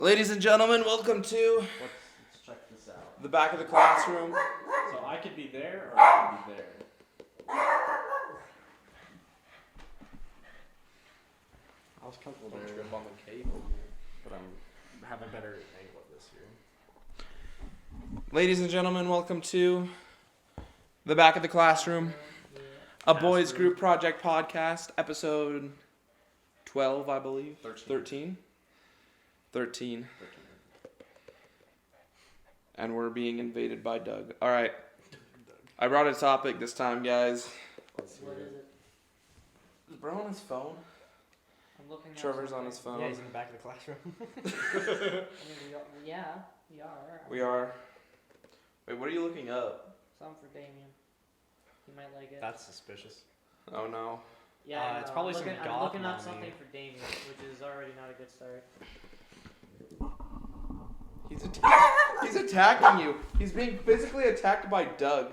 Ladies and gentlemen, welcome to Let's check this out. the back of the classroom. So I could be there or I could be there. I was comfortable to trip on the cable, but I'm having a better angle of this here. Ladies and gentlemen, welcome to the back of the classroom. A boys group project podcast, episode 12, I believe. 13. And we're being invaded by Doug. All right. I brought a topic this time, guys. What is it? Is bro on his phone? I'm looking at Trevor's on something. his phone. Yeah, he's in the back of the classroom. I mean, we are. We are. Wait, what are you looking up? Something for Damian. He might like it. That's suspicious. Oh no. Yeah, it's probably some I'm goth looking up mommy. something for Damian, which is already not a good start. He's attacking you. He's being physically attacked by Doug.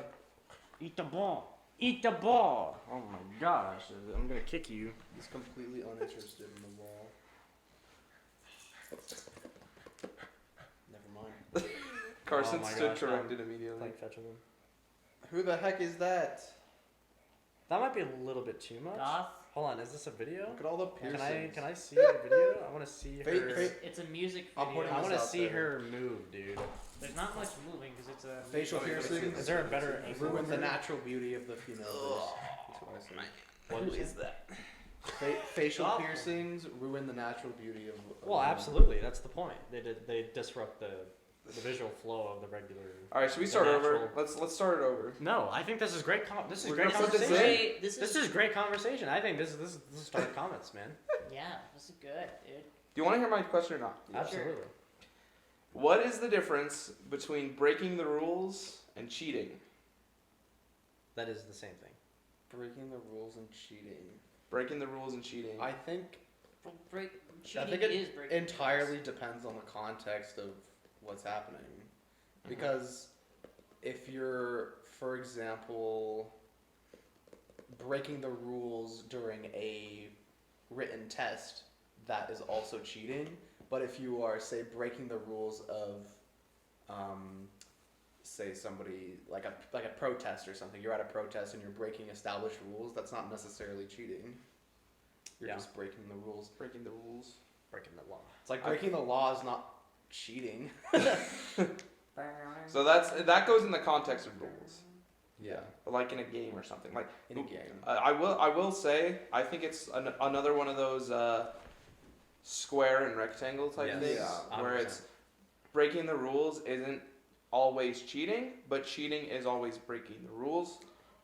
Eat the ball. Eat the ball. Oh my gosh. I'm going to kick you. He's completely uninterested in the wall. Never mind. Carson Oh my stood gosh, corrected immediately. Like fetching them. Who the heck is that? That might be a little bit too much. Goth? Hold on, is this a video? Look at all the piercings. Can I see the video? I want to see her. It's a music I'll video. put I want to out see there. her move, dude. There's not much moving because it's a Facial piercings Is there a better angle? ruin the natural beauty of the female face. That's what I say. Who is that? Facial Goth. piercings ruin the natural beauty of. Well, absolutely. That's the point. They disrupt the visual flow of the regular. All right, should we The start over? natural- Let's start it over. No, I think this is great. This is We're great gonna put this conversation. in. This This is great conversation. I think this is start comments, man. Yeah, this is good, dude. Do you want to hear my question or not? Absolutely. What is the difference between breaking the rules and cheating? That is the same thing. Breaking the rules and cheating. Breaking the rules and cheating. I think Cheating it is breaking entirely rules. depends on the context of what's happening. Because if you're, for example, breaking the rules during a written test, that is also cheating. But if you are, say, breaking the rules of, say, somebody, like a protest or something, you're at a protest and you're breaking established rules, that's not necessarily cheating. You're just breaking the rules. Breaking the rules. Breaking the law. It's like breaking the law is not cheating. So that goes in the context of rules, Yeah. like in a game or something. Like In a game. I will say I think it's another one of those square and rectangle type Yes. things Yeah, where 100%. it's breaking the rules isn't always cheating, but cheating is always breaking the rules,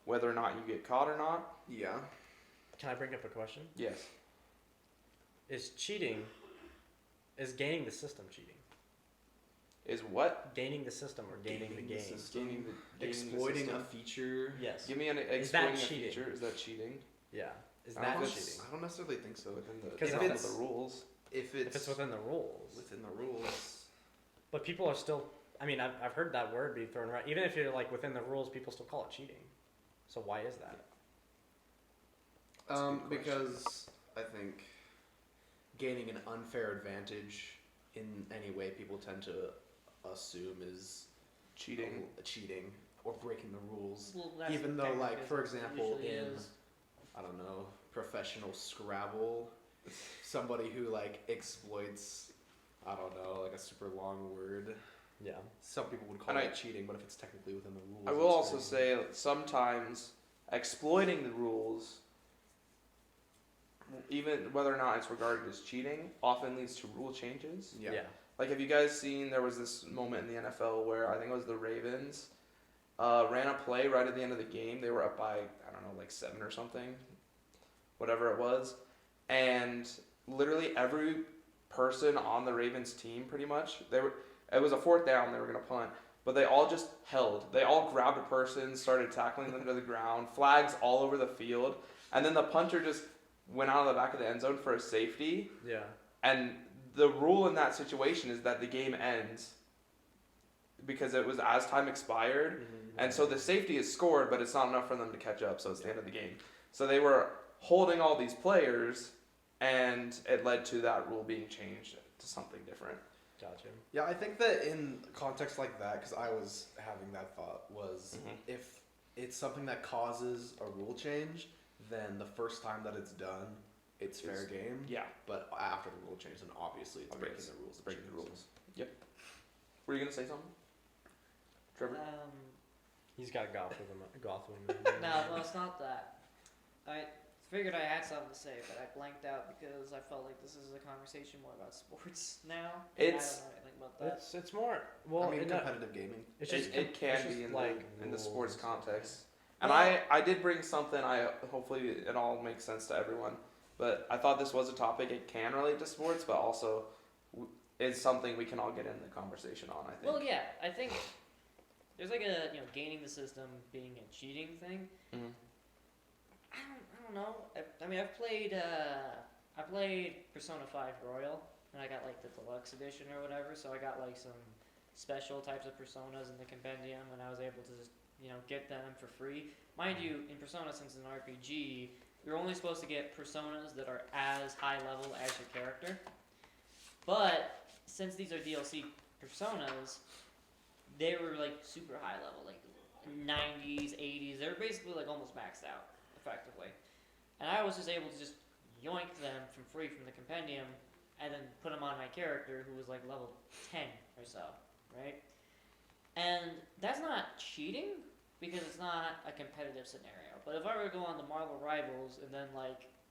whether or not you get caught or not. Yeah. Can I bring up a question? Yes. Is gaining the system cheating? Is what? Gaining the system or gaining the game? Gaining the Exploiting system. a feature. Yes. Give me an that exploiting a cheating? feature. Is that cheating? Yeah. Is I that don't know. cheating? I don't necessarily think so. Within the, 'Cause if within it's- the rules. If If it's within the rules. within the rules. But people are still. I mean, I've heard that word be thrown around. Even if you're like within the rules, people still call it cheating. So why is that? That's a good Because I think gaining an unfair advantage in any way people tend to assume is Cheating. cheating or breaking the rules. Well, that's Even though, technically like, for what it example, usually in is. I don't know, professional Scrabble, somebody who like exploits, I don't know, like a super long word. Yeah. Some people would call And that cheating, but if it's technically within the rules, I will it's also cheating. say sometimes exploiting the rules, even whether or not it's regarded as cheating, often leads to rule changes. Yeah. Like, have you guys seen, there was this moment in the NFL where I think it was the Ravens ran a play right at the end of the game. They were up by, I don't know, like 7 or something, whatever it was. And literally every person on the Ravens team, pretty much, it was a 4th down, they were going to punt. But they all just held. They all grabbed a person, started tackling them to the ground, flags all over the field. And then the punter just went out of the back of the end zone for a safety. Yeah. And the rule in that situation is that the game ends because it was as time expired. Mm-hmm. And so the safety is scored, but it's not enough for them to catch up, so it's the end of the game. So they were holding all these players, and it led to that rule being changed to something different. Gotcha. Yeah, I think that in context like that, because I was having that thought, was Mhm. if it's something that causes a rule change, then the first time that it's done, it's fair It's- game. Yeah, But after the rule change, then obviously it's breaking Obvious. the rules. of breaking the choosing. rules. Yep. Were you gonna say something, Trevor? He's got Gotham. No, well, it's not that. I figured I had something to say, but I blanked out because I felt like this is a conversation more about sports now. and It's- I don't know anything about that. It's more well. I mean, in that- competitive gaming. it's It, just it can it's just be in like in the sports rules. context. And Well- I did bring something. Hopefully it all makes sense to everyone. But I thought this was a topic. It can relate to sports, but also is something we can all get in the conversation on. I think. Well, yeah, I think there's like a gaining the system being a cheating thing. Mhm. I don't know. I mean, I played Persona 5 Royal, and I got like the deluxe edition or whatever. So I got like some special types of personas in the compendium, and I was able to just get them for free. Mind you, in Persona, since it's an RPG, you're only supposed to get personas that are as high level as your character. But since these are DLC personas, they were like super high level, like 90s, 80s. They were basically like almost maxed out, effectively. And I was just able to just yoink them from free from the compendium and then put them on my character who was like level 10 or so, right? And that's not cheating because it's not a competitive scenario. But if I were to go on the Marvel Rivals and then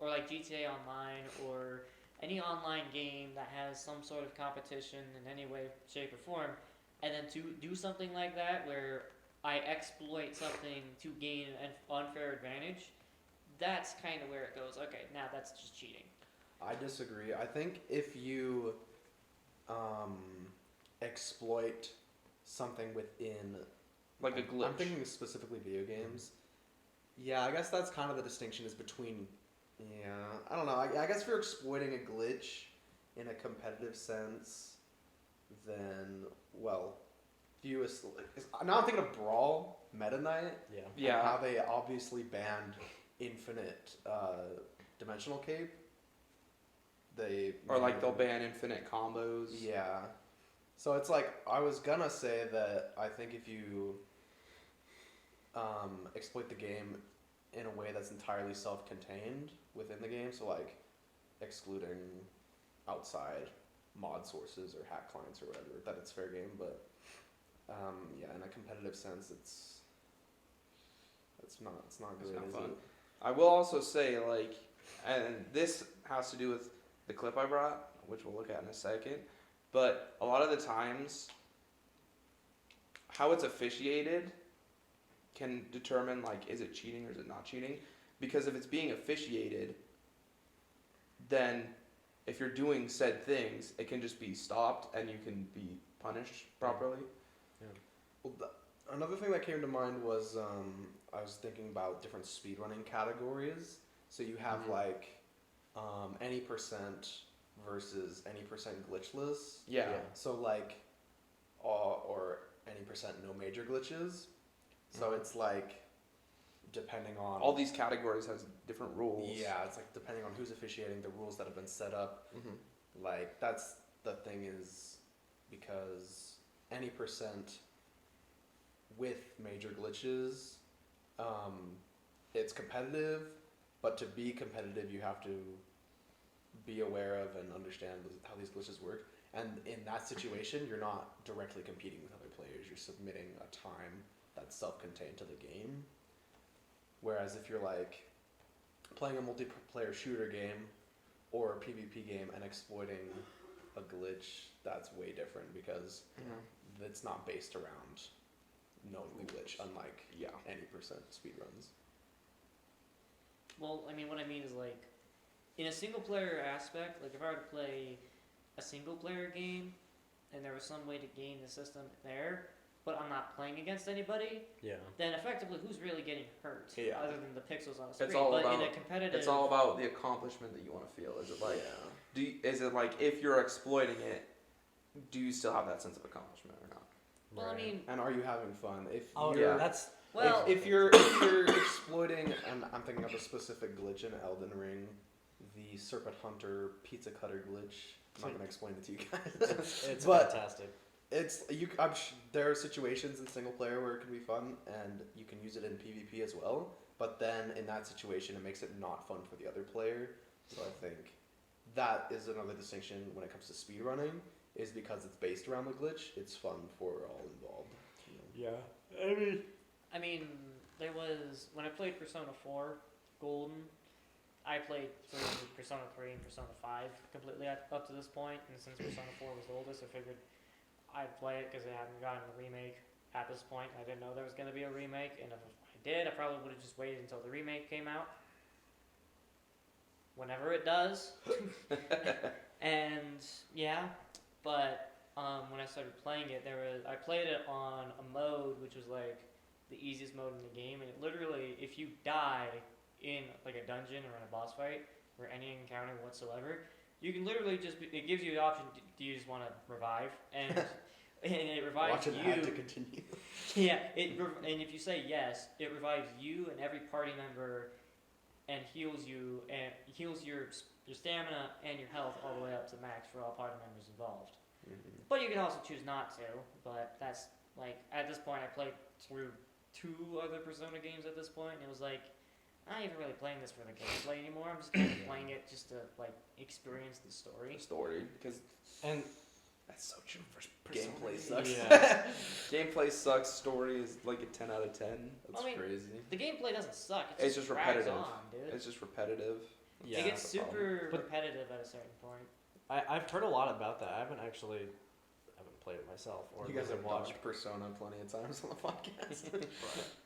or like GTA Online or any online game that has some sort of competition in any way, shape, or form, and then to do something like that where I exploit something to gain an unfair advantage, that's kind of where it goes. Okay, now that's just cheating. I disagree. I think if you exploit something within, Like a glitch. I'm thinking specifically video games. Yeah, I guess that's kind of the distinction is between. Yeah, I don't know. I guess if you're exploiting a glitch in a competitive sense, then well, now I'm thinking of Brawl Meta Knight. Yeah. Yeah. And how they obviously banned infinite dimensional cape. Or like they'll ban infinite combos. Yeah. So it's like I was gonna say that I think if you exploit the game in a way that's entirely self-contained within the game, so like excluding outside mod sources or hack clients or whatever, that it's fair game. But yeah, in a competitive sense, it's not good. It's not is fun. it? I will also say, and this has to do with the clip I brought, which we'll look at in a second, but a lot of the times, how it's officiated can determine, is it cheating or is it not cheating? Because if it's being officiated, then if you're doing said things, it can just be stopped and you can be punished properly. Well, another thing that came to mind was I was thinking about different speedrunning categories. So you have Mhm. any percent versus any percent glitchless. Yeah. So or any percent no major glitches. So Mhm. it's depending on All these categories has different rules. Yeah, it's depending on who's officiating, the rules that have been set up. Mm-hmm. That's the thing is because any percent with major glitches, it's competitive, but to be competitive, you have to be aware of and understand how these glitches work. And in that situation, you're not directly competing with other players. You're submitting a time that's self-contained to the game. Whereas if you're playing a multiplayer shooter game or a PvP game and exploiting a glitch, that's way different because Mm-hmm. it's not based around knowing the glitch, unlike any percent speedruns. Well, I mean, what I mean is in a single player aspect, if I were to play a single player game and there was some way to game the system there, but I'm not playing against anybody, Yeah. then effectively who's really getting hurt Yeah. other than the pixels on a screen? It's all but about- in a competitive, It's all about the accomplishment that you want to feel. Is it is it if you're exploiting it, do you still have that sense of accomplishment or not? well, I mean, And are you having fun? If Oh you're, yeah. that's well, if you're exploiting, and I'm thinking of a specific glitch in Elden Ring, the Serpent Hunter pizza cutter glitch. I'm not gonna explain it to you guys. It's But fantastic. there are situations in single player where it can be fun, and you can use it in PvP as well. But then in that situation, it makes it not fun for the other player. So I think that is another distinction when it comes to speedrunning, is because it's based around the glitch. It's fun for all involved. You know? Yeah, I mean, there was when I played Persona 4 Golden. I played through Persona 3 and Persona 5 completely up to this point, and since Persona 4 was the oldest, I figured I'd play it because it hadn't gotten a remake at this point. I didn't know there was going to be a remake, and if I did, I probably would have just waited until the remake came out. Whenever it does. And yeah, but when I started playing it, I played it on a mode which was like the easiest mode in the game, and it literally, if you die in like a dungeon or in a boss fight or any encounter whatsoever, you can literally it gives you the option, do you just want to revive? And it revives Watch it you. have to continue. Yeah, and if you say yes, it revives you and every party member and heals you and heals your stamina and your health all the way up to max for all party members involved. Mm-hmm. But you can also choose not to, but that's like, at this point I played through 2 other Persona games at this point, and it was like, I'm not even really playing this for the gameplay anymore. I'm just kind of playing it just to like experience the story. Because and that's so true for Persona. Gameplay sucks. Yeah. Gameplay sucks. Story is like a 10 out of 10. That's I mean, crazy. The gameplay doesn't suck. It's just drags repetitive. on, dude. It's just repetitive. yeah, It gets that's the problem. super But- repetitive at a certain point. I've heard a lot about that. I haven't played it myself or You guys have watched. watched Persona plenty of times on the podcast.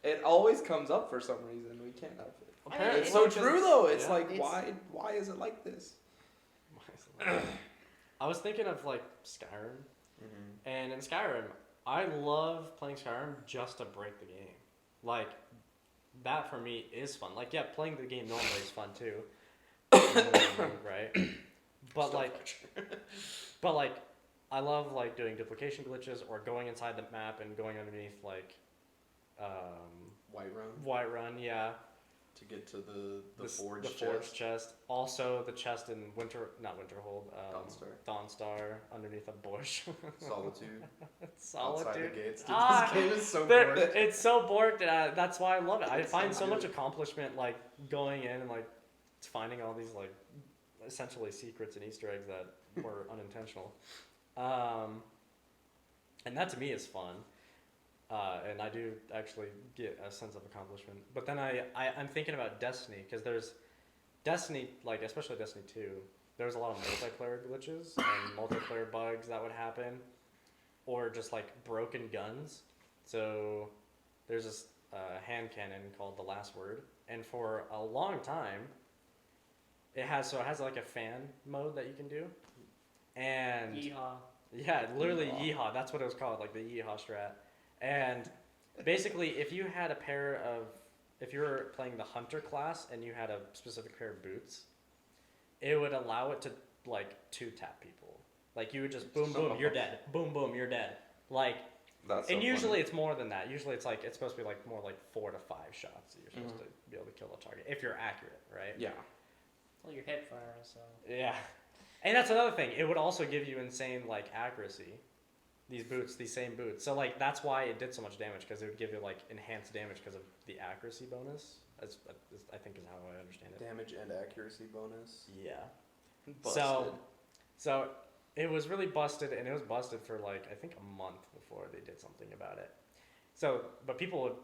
It always comes up for some reason. We can't help it. I mean, It's so it's- true though. It's yeah. like It's- why is it like this? I was thinking of like Skyrim, Mm-hmm. and in Skyrim, I love playing Skyrim just to break the game. Like that for me is fun. Like yeah, playing the game normally is fun too, right? But like, I love like doing duplication glitches or going inside the map and going underneath like Whiterun, yeah. To get to the forge the chest. forge chest. Also the chest in Winterhold, Dawnstar underneath a bush. Solitude. Solitude. Outside the gates. Dude, Ah, this game is so There- boring. it's so borked, and that's why I love it. I It's find so so much good. accomplishment like going in and like finding all these like essentially secrets and Easter eggs that were unintentional. And that to me is fun. And I do actually get a sense of accomplishment. But then I'm thinking about Destiny, because there's Destiny, like especially Destiny 2, there's a lot of multiplayer glitches and multiplayer bugs that would happen, or just like broken guns. So there's this hand cannon called The Last Word, and for a long time, it has like a fan mode that you can do, and Yeehaw. yeah, literally yeehaw. That's what it was called, like the yeehaw strat. And basically, if you were playing the hunter class and you had a specific pair of boots, it would allow it to like 2-tap people. Like you would just boom boom, you're dead. Boom boom, you're dead. Like, That's and so usually funny. it's more than that. Usually it's supposed to be like more like 4 to 5 shots that you're supposed to be able to kill a target if you're accurate, right? Yeah. Well, your hip fire, so. Yeah. And that's another thing. It would also give you insane like accuracy. These same boots. So like that's why it did so much damage, because it would give you like enhanced damage because of the accuracy bonus. That's I think is how I understand it. Damage and accuracy bonus. Yeah. Busted. So it was really busted, and it was busted for like I think a month before they did something about it. So, but people would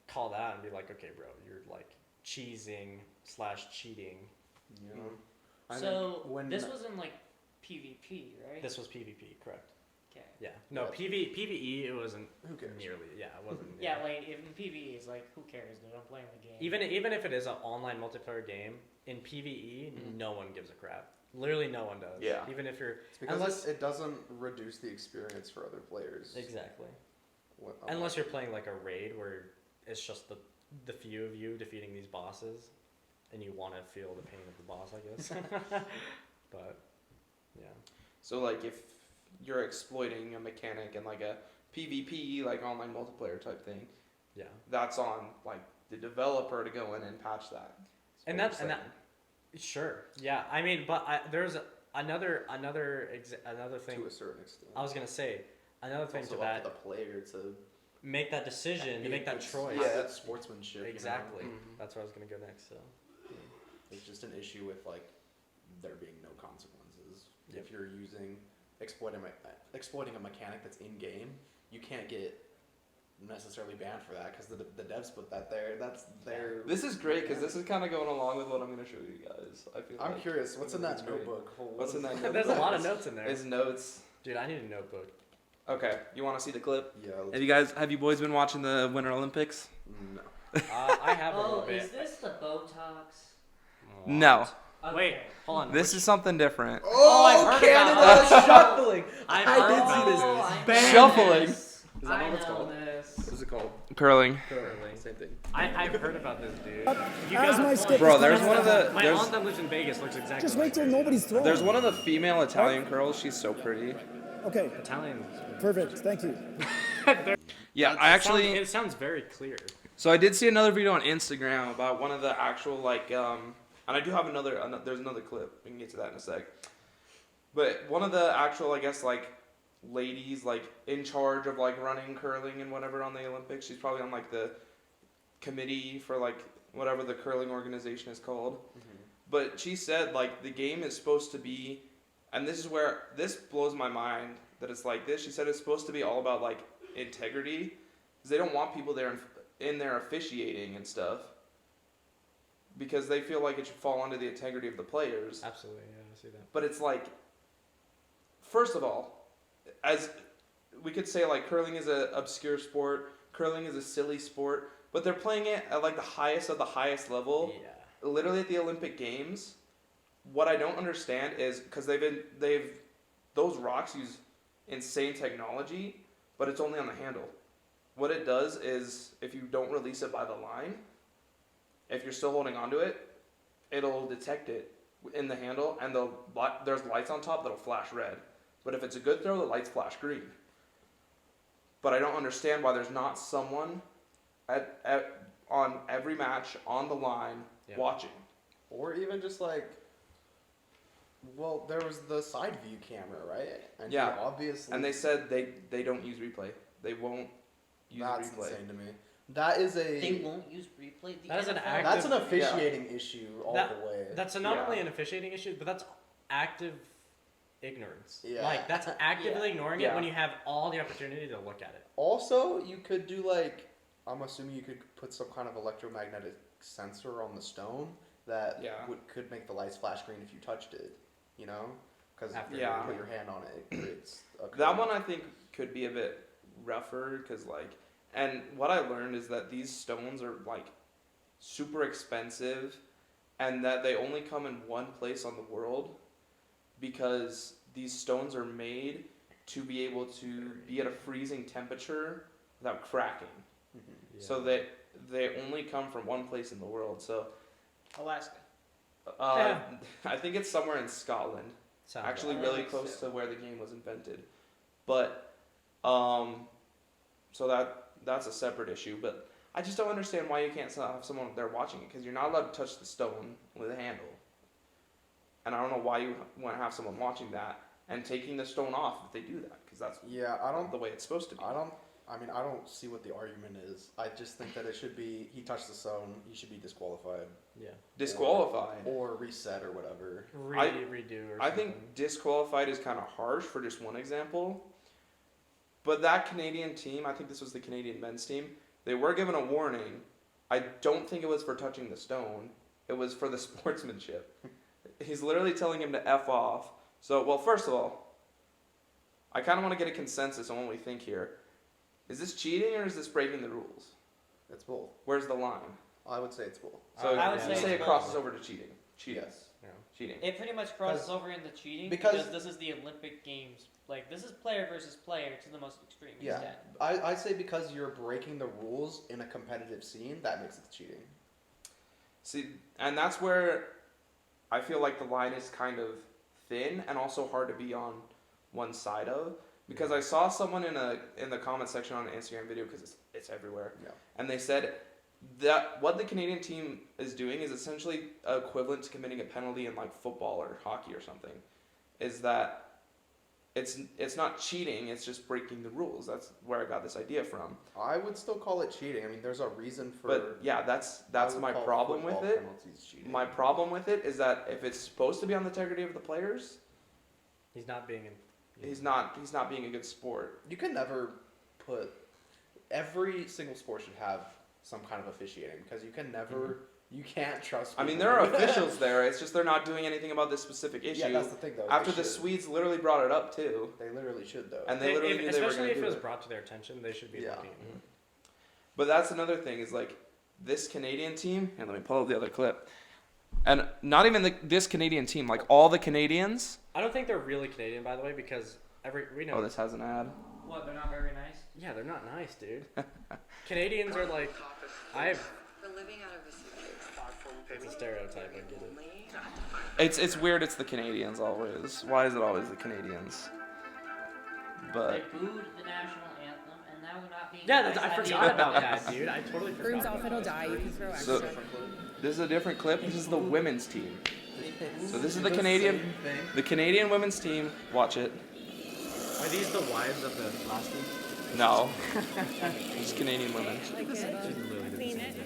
call that and be like, okay, bro, you're like cheesing / cheating. Yeah. So when this was in like PvP, right? This was PvP, correct? Okay. Yeah. No, Yeah. PvE it wasn't Who cares? nearly. Yeah, it wasn't. Yeah, like if in PvE, it's like, who cares, dude? I'm playing the game. Even if it is an online multiplayer game, in PvE, no one gives a crap. Literally, no one does. Yeah. Even if you're It's because unless it doesn't reduce the experience for other players. exactly. What- Unless you're playing like a raid where it's just the few of you defeating these bosses, and you want to feel the pain of the boss, I guess. But yeah. So like if you're exploiting a mechanic in like a PvP like online multiplayer type thing, Yeah. that's on like the developer to go in and patch that. And what that you're and that sure. Yeah. I mean, but another thing. To a certain extent. I was gonna say another It's thing also to up that. to the player to Make that decision, to be make that good- choice. Yeah, that's sportsmanship. Exactly. You know? That's where I was gonna go next. So. It's just an issue with like there being no consequences. Yep. If you're exploiting a mechanic that's in game, you can't get necessarily banned for that because the devs put that there. That's their. This is great because this is kind of going along with what I'm going to show you guys. I feel. I'm like curious. What's in it's that great. notebook? What's in that notebook? There's a lot of notes in there. It's notes. Dude, I need a notebook. Okay, you want to see the clip? Yeah. Have you boys been watching the Winter Olympics? No. I have a little Oh, bit. is this the Botox? No. Okay. Wait, hold on. This is something different. I've heard about Canada shuffling. I did see this. I Shuffling. know this. Is that I what it's know called? this. What's it called? Curling. Curling. Same thing. I've heard about this, dude. You As got my a stick point. Bro, is there's coming one of out. the My there's aunt that lives in Vegas looks exactly Just like wait till her. nobody's throwing. there's one of the female Italian girls. She's so pretty. Okay, Italian. perfect. Thank you. Yeah, I actually. It sounds very clear. So I did see another video on Instagram about one of the actual like and I do have there's another clip. We can get to that in a sec. But one of the actual I guess like ladies like in charge of like running curling and whatever on the Olympics. She's probably on like the committee for like whatever the curling organization is called. But she said like the game is supposed to be, and this is where this blows my mind that it's like this. She said it's supposed to be all about like integrity because they don't want people there in there officiating and stuff because they feel like it should fall under the integrity of the players. Absolutely, yeah, I see that. But it's like, first of all, as we could say like curling is an obscure sport, curling is a silly sport, but they're playing it at like the highest of the highest level, Yeah. literally at the Olympic Games. What I don't understand is because those rocks use insane technology, but it's only on the handle. What it does is if you don't release it by the line, if you're still holding onto it, it'll detect it in the handle, and there's lights on top that'll flash red. But if it's a good throw, the lights flash green. But I don't understand why there's not someone on every match on the line watching. Or even just like, well, there was the side view camera, right? And Yeah. he obviously. And they said they don't use replay. They won't use That's replay. insane to me. That is They a. won't use replay. The That is an NFL? active- That's an officiating issue all That- the way. That's not Yeah. only an officiating issue, but that's active ignorance. Yeah. Like that's actively ignoring it Yeah. when you have all the opportunity to look at it. Also, you could do like, I'm assuming you could put some kind of electromagnetic sensor on the stone that could make the lights flash green if you touched it. You know, because if you Yeah. put your hand on it, it creates a That current. one I think could be a bit rougher because like, and what I learned is that these stones are like super expensive, and that they only come in one place on the world because these stones are made to be able to be at a freezing temperature without cracking. Mhm. So that they only come from one place in the world. So Alaska. I think it's somewhere in Scotland. Sounds Actually right. really close to where the game was invented. But so that's a separate issue, but I just don't understand why you can't have someone there watching it because you're not allowed to touch the stone with a handle. And I don't know why you want to have someone watching that and taking the stone off if they do that because that's I don't. the way it's supposed to be. I mean, I don't see what the argument is. I just think that it should be he touched the stone, he should be disqualified Yeah. Disqualified. or reset or whatever. Redo or I something. think disqualified is kind of harsh for just one example. But that Canadian team, I think this was the Canadian men's team, they were given a warning. I don't think it was for touching the stone. It was for the sportsmanship. He's literally telling him to F off. So, well, first of all, I kind of want to get a consensus on what we think here. Is this cheating or is this breaking the rules? It's both. Where's the line? I would say it's both. So I would you say say it it's crosses both. over to cheating. Cheating. Yes. Cheating. It pretty much crosses 'Cause- over into cheating because- because this is the Olympic Games. Like, this is player versus player to the most extreme Yeah. extent. I say because you're breaking the rules in a competitive scene, that makes it cheating. See, and that's where I feel like the line is kind of thin and also hard to be on one side of because I saw someone in the comment section on an Instagram video because it's everywhere, Yeah. and they said that what the Canadian team is doing is essentially equivalent to committing a penalty in like football or hockey or something. is that it's not cheating, it's just breaking the rules. That's where I got this idea from. I would still call it cheating. I mean, there's a reason for. But yeah, that's I would my call problem with football it. penalties cheating. My problem with it is that if it's supposed to be on the integrity of the players, He's not being. he's not being a good sport. You can never put. Every single sport should have some kind of officiating because you can never. You can't trust. I mean, people. there are officials there. It's just they're not doing anything about this specific issue. Yeah, that's the thing though. After They the should. Swedes literally brought it up too, They literally should though. and they literally knew they were especially going if to it do was it. brought to their attention, they should be Yeah. looking. Mhm. But that's another thing is like this Canadian team. And let me pull up the other clip. And not even this Canadian team, like all the Canadians. I don't think they're really Canadian, by the way, because we know. Oh, this has an ad. What? They're not very nice. Yeah, they're not nice, dude. Canadians are like, For living out of a suitcase. it's a stereotype. I get it. It's weird. It's the Canadians always. Why is it always the Canadians? They But booed the national anthem, and now we're not being. Yeah, nice I at the forgot end. about that, dude. I totally forgot. Burns off, about it'll that. die. You can throw So- extra. this is a different clip. This is the women's team. So this is the Canadian women's team. Watch it. Are these the wives of the last team? No, just Canadian women. Like it. Clean it.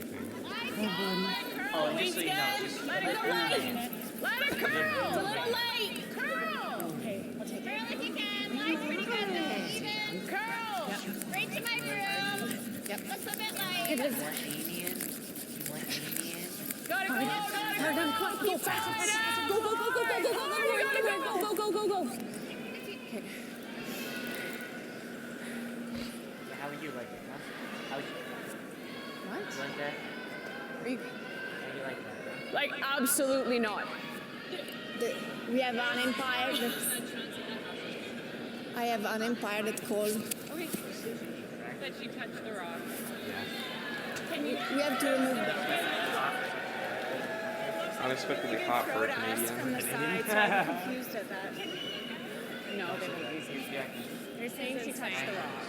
Oh, and just so you know, just Let it curl. It's a little late. Curl. Okay, I'll take it. Curl if you can. Line's pretty good though. Even. Curl. Right to my room. Yep. Looks a bit like. It is. want Damian. You want Damian. Gotta go. Gotta go. Go fast. Go, go, go, go, go, go, go, go, go, go, go, go. Okay. How are you like it, huh? How you What? like that? Are you? How you like that? Huh? Like, absolutely not. We have an empire that's. I have an empire that's called. Okay. That she touched the rock. We have to remove that. Unexpectedly hot for a Crowd asked from Canadian. the side, so I'm confused at that. No, they won't use it. They're saying she touched the rock.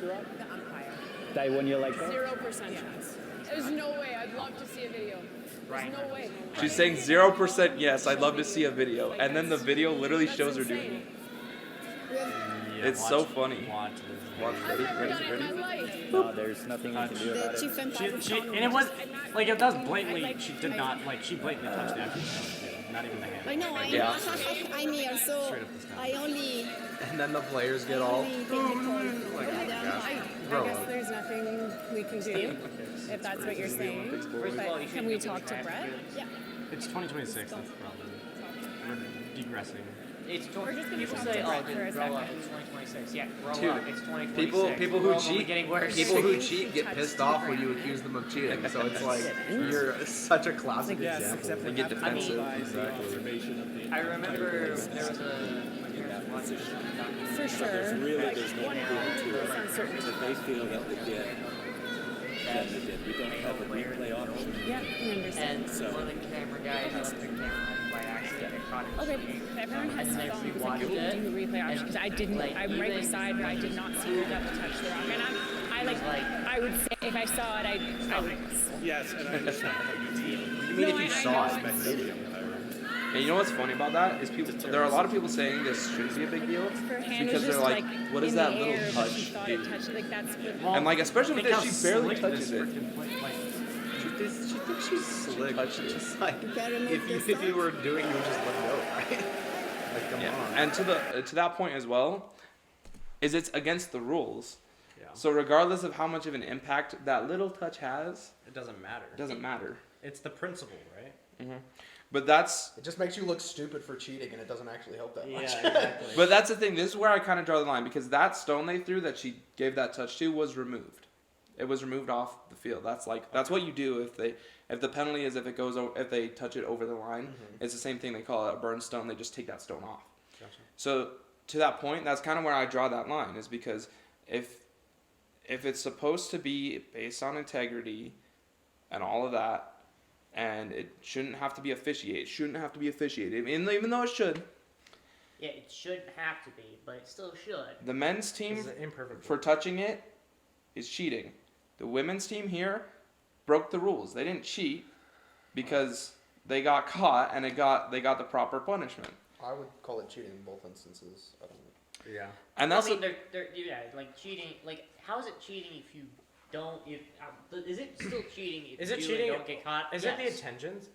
The umpire. That one you like that? 0% chance. There's no way. I'd love to see a video. There's no way. She's saying 0% yes. I'd love to see a video, and then the video literally That's shows her insane. doing it. Yeah, It's so funny. Watch this. Watch, ready, I've ready, never done it in my ready. life. No, there's nothing you can do about The it. chief empire. And it was like it does blatantly. She did not like. She blatantly touched the actual stone, not even the hand. I know. Yeah. I'm here, so Straight up the stone. I only. And then the players get all. only take the call. Like, oh my gosh. I guess there's nothing we can do if that's what you're saying. First of all, you But can shouldn't we be talk to doing Brett? trash Yeah. It's 2026. That's the problem. We're digressing. It's We're just gonna people talk say, to oh, Brett for a dude, grow up. second. It's 2026. Yeah, grow Dude, up. It's 2026. People The who world's only cheat, getting worse. people who She cheat get touched pissed the off when ground. you accuse them of cheating. So it's like Didn't. you're such a classic Yes, example. except They get defensive. Exactly. I remember there was a parent watching a documentary. For sure. Really, Like, there's no 100% certain. that they feel that they get. that We don't have a replay option. Yeah, I understand. And one of the camera guys left their camera on by accident and caught him Okay, cheating. everyone has And to then phone we because like, watched you it, do a replay option because I didn't. like, I'm right even- beside her. I did not see her get to touch the rock, and I like. I would say if I saw it, I would. Yes, and I understand how you feel. You mean No, if you I saw know. it? And you know what's funny about that is people. There are a lot of people saying this shouldn't be a big deal Her hand because was they're just like, "What is in that the little air, but she touch thought do?" it touched it. Like that's what. And like especially with Think this, how she barely slick touches this it. freaking like, She thinks she's slick. Just like gotta remove if the you were doing, you would just let go, right? Like come Yeah. on. And to that point as well, is it's against the rules. yeah. So regardless of how much of an impact that little touch has, It doesn't matter. it doesn't matter. It's the principle, right? But that's It just makes you look stupid for cheating, and it doesn't actually help that much. exactly. but that's the thing. This is where I kind of draw the line because that stone they threw that she gave that touch to was removed. It was removed off the field. That's what you do if the penalty is if they touch it over the line. It's the same thing. They call it a burn stone. They just take that stone off. Gotcha. So to that point, that's kind of where I draw that line is because if it's supposed to be based on integrity and all of that, and it shouldn't have to be officiated. It shouldn't have to be officiated, even though it should. Yeah, it shouldn't have to be, but it still should. The men's This team is an imperfect. for touching it is cheating. The women's team here broke the rules. They didn't cheat because they got caught and they got the proper punishment. I would call it cheating in both instances. I don't. Yeah. And that's I mean, yeah, like cheating. Like, how is it cheating if you don't? If is it still cheating if Is it you cheating? don't get caught? Is it the Yes. intentions?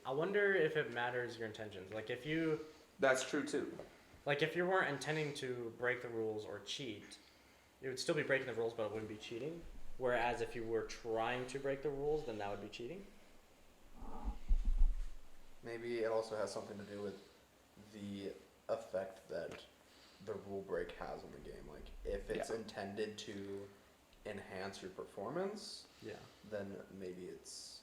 I wonder if it matters your intentions. Like if you that's true too. Like if you weren't intending to break the rules or cheat, it would still be breaking the rules, but it wouldn't be cheating. Whereas if you were trying to break the rules, then that would be cheating. Maybe it also has something to do with the effect that the rule break has on the game. Like if it's intended to enhance your performance, Yeah. then maybe it's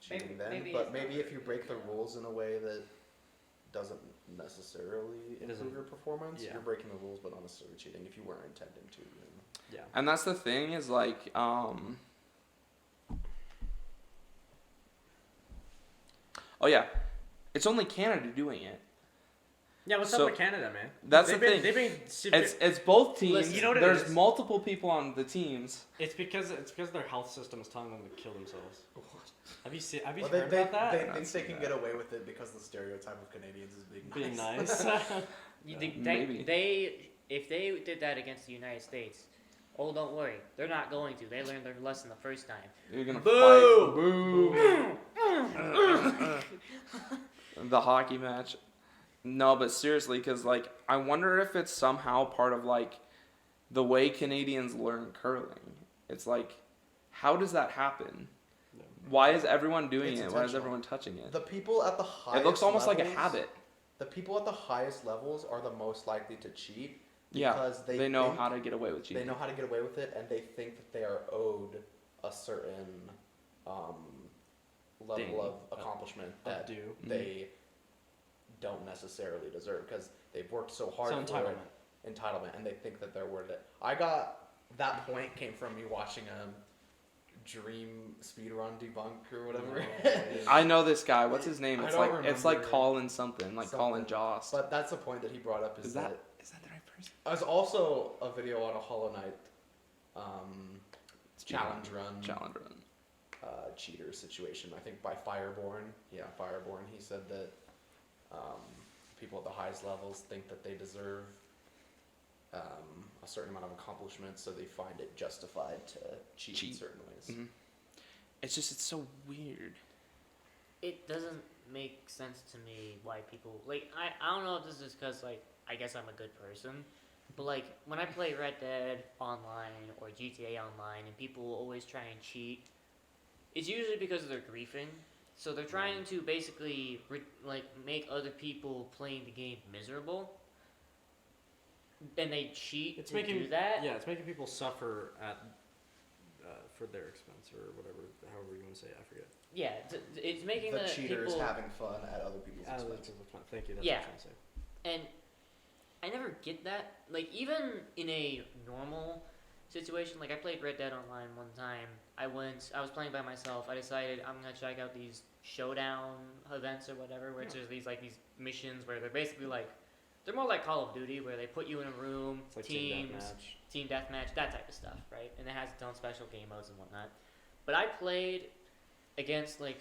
cheating then. maybe But it's maybe not. if you break the rules in a way that doesn't necessarily It doesn't- improve your performance, yeah. you're breaking the rules but not necessarily cheating if you weren't intending to. Yeah. And that's the thing is like, oh yeah, it's only Canada doing it. Yeah, what's So, up with Canada, man? that's They've the been, thing. They've been It's both teams. Listen, you know what it There's is? multiple people on the teams. It's because their health system is telling them to kill themselves. Have you Well, heard about that? they think they can get away with it because the stereotype of Canadians is being nice. Being nice. They if they did that against the United States, oh, don't worry, they're not going to. They learned their lesson the first time. You're gonna Boo! fight. Boo! The hockey match. No, but seriously, because like I wonder if it's somehow part of like the way Canadians learn curling. It's like, how does that happen? Why is everyone doing It's it? Why is intentional. everyone touching it? The people at the highest It looks almost like a levels- habit. The people at the highest levels are the most likely to cheat Yeah, because they know think- how to get away with cheating. They know how to get away with it, and they think that they are owed a certain level Thing. of accomplishment that due. they don't necessarily deserve because they've worked so hard So for it. Entitlement, and they think that they're worth it. That point came from me watching a Dream speedrun debunk or whatever. I know this guy. What's his name? I It's don't like it's like remember. Colin something, like Colin Jost. But that's the point that he brought up Is that the right person? There's also a video on a Hollow Knight challenge run. Challenge run. Cheater situation, I think by Fireborn. Yeah, Fireborn. He said that people at the highest levels think that they deserve a certain amount of accomplishment, so they find it justified to cheat in certain ways. Mhm. It's so weird. It doesn't make sense to me why people like. I don't know if this is because like I guess I'm a good person, but like when I play Red Dead Online or GTA Online and people always try and cheat, it's usually because they're griefing. So they're trying to basically make other people playing the game miserable, and they cheat It's to making do that. Yeah, it's making people suffer for their expense or whatever, however you want to say it. I forget. Yeah, it's making The the cheaters people having fun at other people's Out of expense. the people's Thank you. That's Yeah. what I'm trying to say. And I never get that. Like, even in a normal situation, like I played Red Dead Online one time. I was playing by myself. I decided I'm gonna check out these showdown events or whatever, which is these missions where they're basically like, they're more like Call of Duty, where they put you in a room, It's like teams, team deathmatch. team deathmatch, that type of stuff, right? And it has its own special game modes and whatnot. But I played against like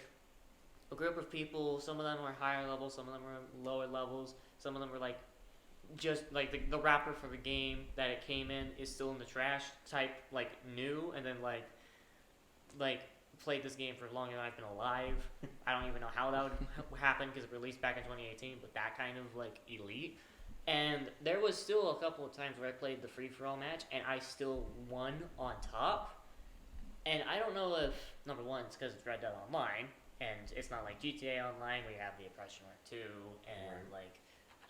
a group of people. Some of them were higher levels, some of them were lower levels, some of them were like just like the wrapper for the game that it came in is still in the trash type, like new, and then like played this game for longer than I've been alive. I don't even know how that would happen because it released back in 2018, but that kind of like elite. And there was still a couple of times where I played the free-for-all match and I still won on top. And I don't know if, number one, it's because it's Red Dead Online, and it's not like GTA Online where you have the Oppression Mark 2 and like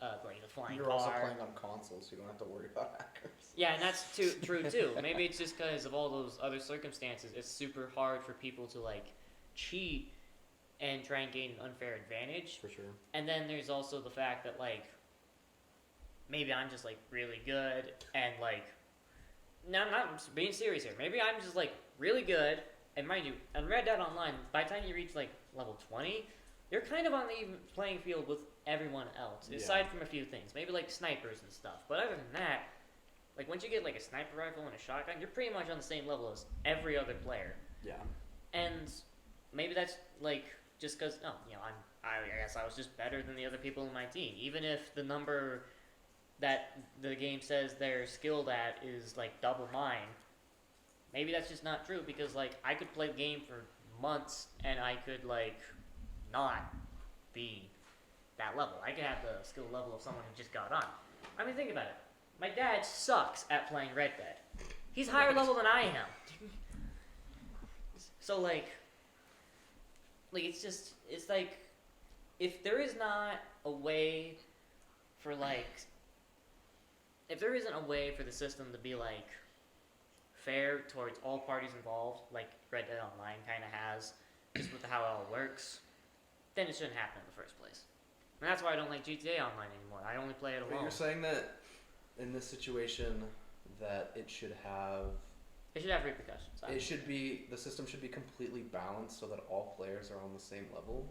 the flying You're car. also playing on consoles, so you don't have to worry about hackers. Yeah, and that's true too. Maybe it's just because of all those other circumstances. It's super hard for people to like cheat and try and gain an unfair advantage. For sure. And then there's also the fact that like maybe I'm just like really good and like no, I'm not being serious here. Maybe I'm just like really good. And mind you, on Red Dead Online, by the time you reach like level 20, you're kind of on the even playing field with everyone else, aside from a few things, maybe like snipers and stuff. But other than that, like once you get like a sniper rifle and a shotgun, you're pretty much on the same level as every other player. Yeah. And maybe that's like just because I guess I was just better than the other people in my team, even if the number that the game says they're skilled at is like double mine. Maybe that's just not true because like I could play the game for months and I could like not be that level. I could have the skill level of someone who just got on. I mean, think about it. My dad sucks at playing Red Dead. He's higher level than I am. So like it's like if there is not a way for like if there isn't a way for the system to be like fair towards all parties involved, like Red Dead Online kind of has, just with how it all works, then it shouldn't happen in the first place. And that's why I don't like GTA Online anymore. I only play it But alone. you're saying that in this situation that it should have repercussions. the system should be completely balanced so that all players are on the same level.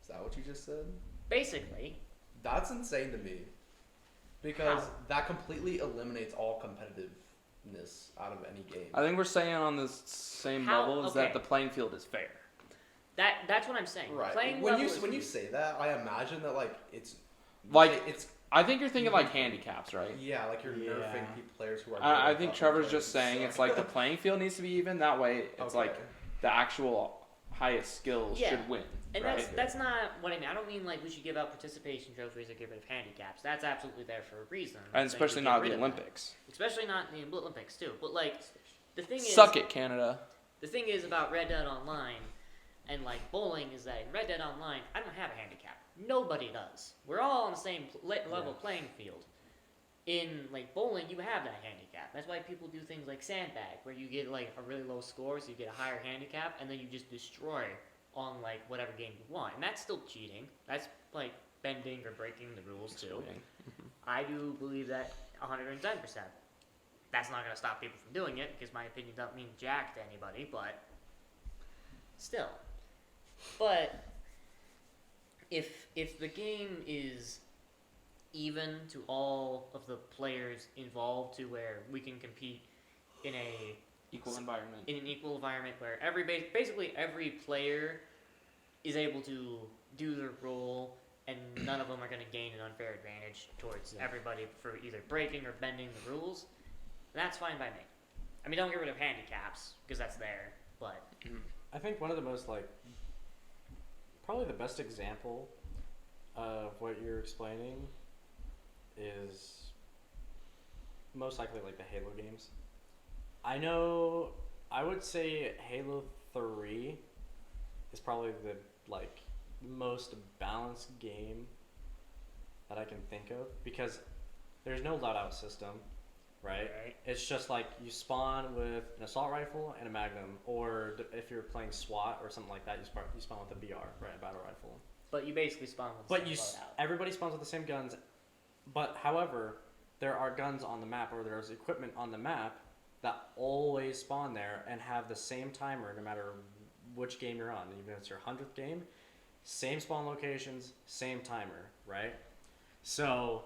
Is that what you just said? Basically. That's insane to me. Because How? that completely eliminates all competitiveness out of any game. I think we're saying on the same How- level is okay. that the playing field is fair. That's what I'm saying. Right. Playing When level you is when you say that, I imagine that like it's Like, it's I think you're thinking like handicaps, right? yeah, like you're Yeah. nerfing players who are. I good think at Trevor's fucking just saying playing. it's like the playing field needs to be even. That way, it's Okay. like the actual highest skills Yeah. should win. And right? that's not what I mean. I don't mean like we should give out participation trophies or get rid of handicaps. That's absolutely there for a reason. And So you especially get not rid the of that. Olympics. Especially not in the Olympics too. But like the thing is Suck it, Canada. The thing is about Red Dead Online and like bowling is that in Red Dead Online I don't have a handicap. Nobody does. We're all on the same level playing field. In like bowling, you have that handicap. That's why people do things like sandbag, where you get like a really low score, so you get a higher handicap, and then you just destroy on like whatever game you want. And that's still cheating. That's like bending or breaking the rules too. I do believe that 110%. That's not going to stop people from doing it, because my opinion doesn't mean jack to anybody, but still. But if the game is even to all of the players involved to where we can compete in Equal environment. in an equal environment where basically every player is able to do their role and none of them are going to gain an unfair advantage towards everybody for either breaking or bending the rules, that's fine by me. I mean, don't get rid of handicaps because that's there, but I think one of the most like probably the best example of what you're explaining is most likely like the Halo games. I would say Halo 3 is probably the like most balanced game that I can think of, because there's no loadout system, right? It's just like you spawn with an assault rifle and a magnum, or if you're playing SWAT or something like that, you spawn with a BR, right, a battle rifle. But you basically spawn with But the you same loadout. everybody spawns with the same guns, but however, there are guns on the map, or there's equipment on the map that always spawn there and have the same timer no matter which game you're on. Even if it's your 100th game, same spawn locations, same timer, right? So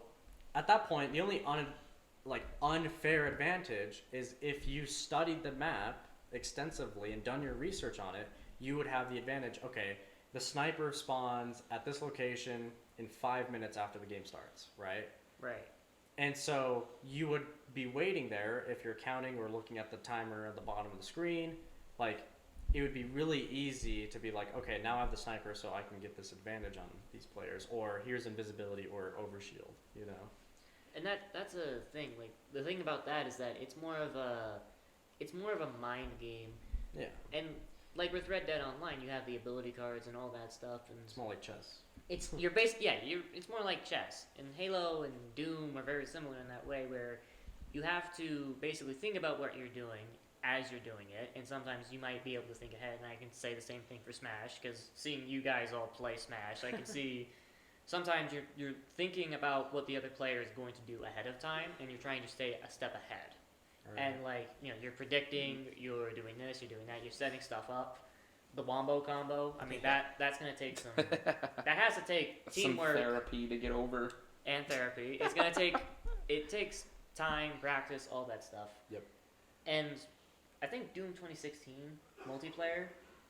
at that point, the only unfair advantage is if you studied the map extensively and done your research on it, you would have the advantage. Okay, the sniper spawns at this location in 5 minutes after the game starts, right? Right. And so you would be waiting there if you're counting or looking at the timer at the bottom of the screen. Like, it would be really easy to be like, okay, now I have the sniper, so I can get this advantage on these players. Or here's invisibility or overshield, you know? And that's a thing. Like the thing about that is that it's more of a mind game. Yeah. And like with Red Dead Online, you have the ability cards and all that stuff, and It's more like chess. it's more like chess. And Halo and Doom are very similar in that way, where you have to basically think about what you're doing as you're doing it, and sometimes you might be able to think ahead. And I can say the same thing for Smash, because seeing you guys all play Smash, I can see sometimes you're thinking about what the other player is going to do ahead of time, and you're trying to stay a step ahead. And like, you're predicting, you're doing this, you're doing that, you're setting stuff up. The wombo combo, I mean, that's gonna take some. That has to take Some teamwork therapy to get over. and therapy. It's gonna take. It takes time, practice, all that stuff. Yep. And I think Doom 2016 multiplayer,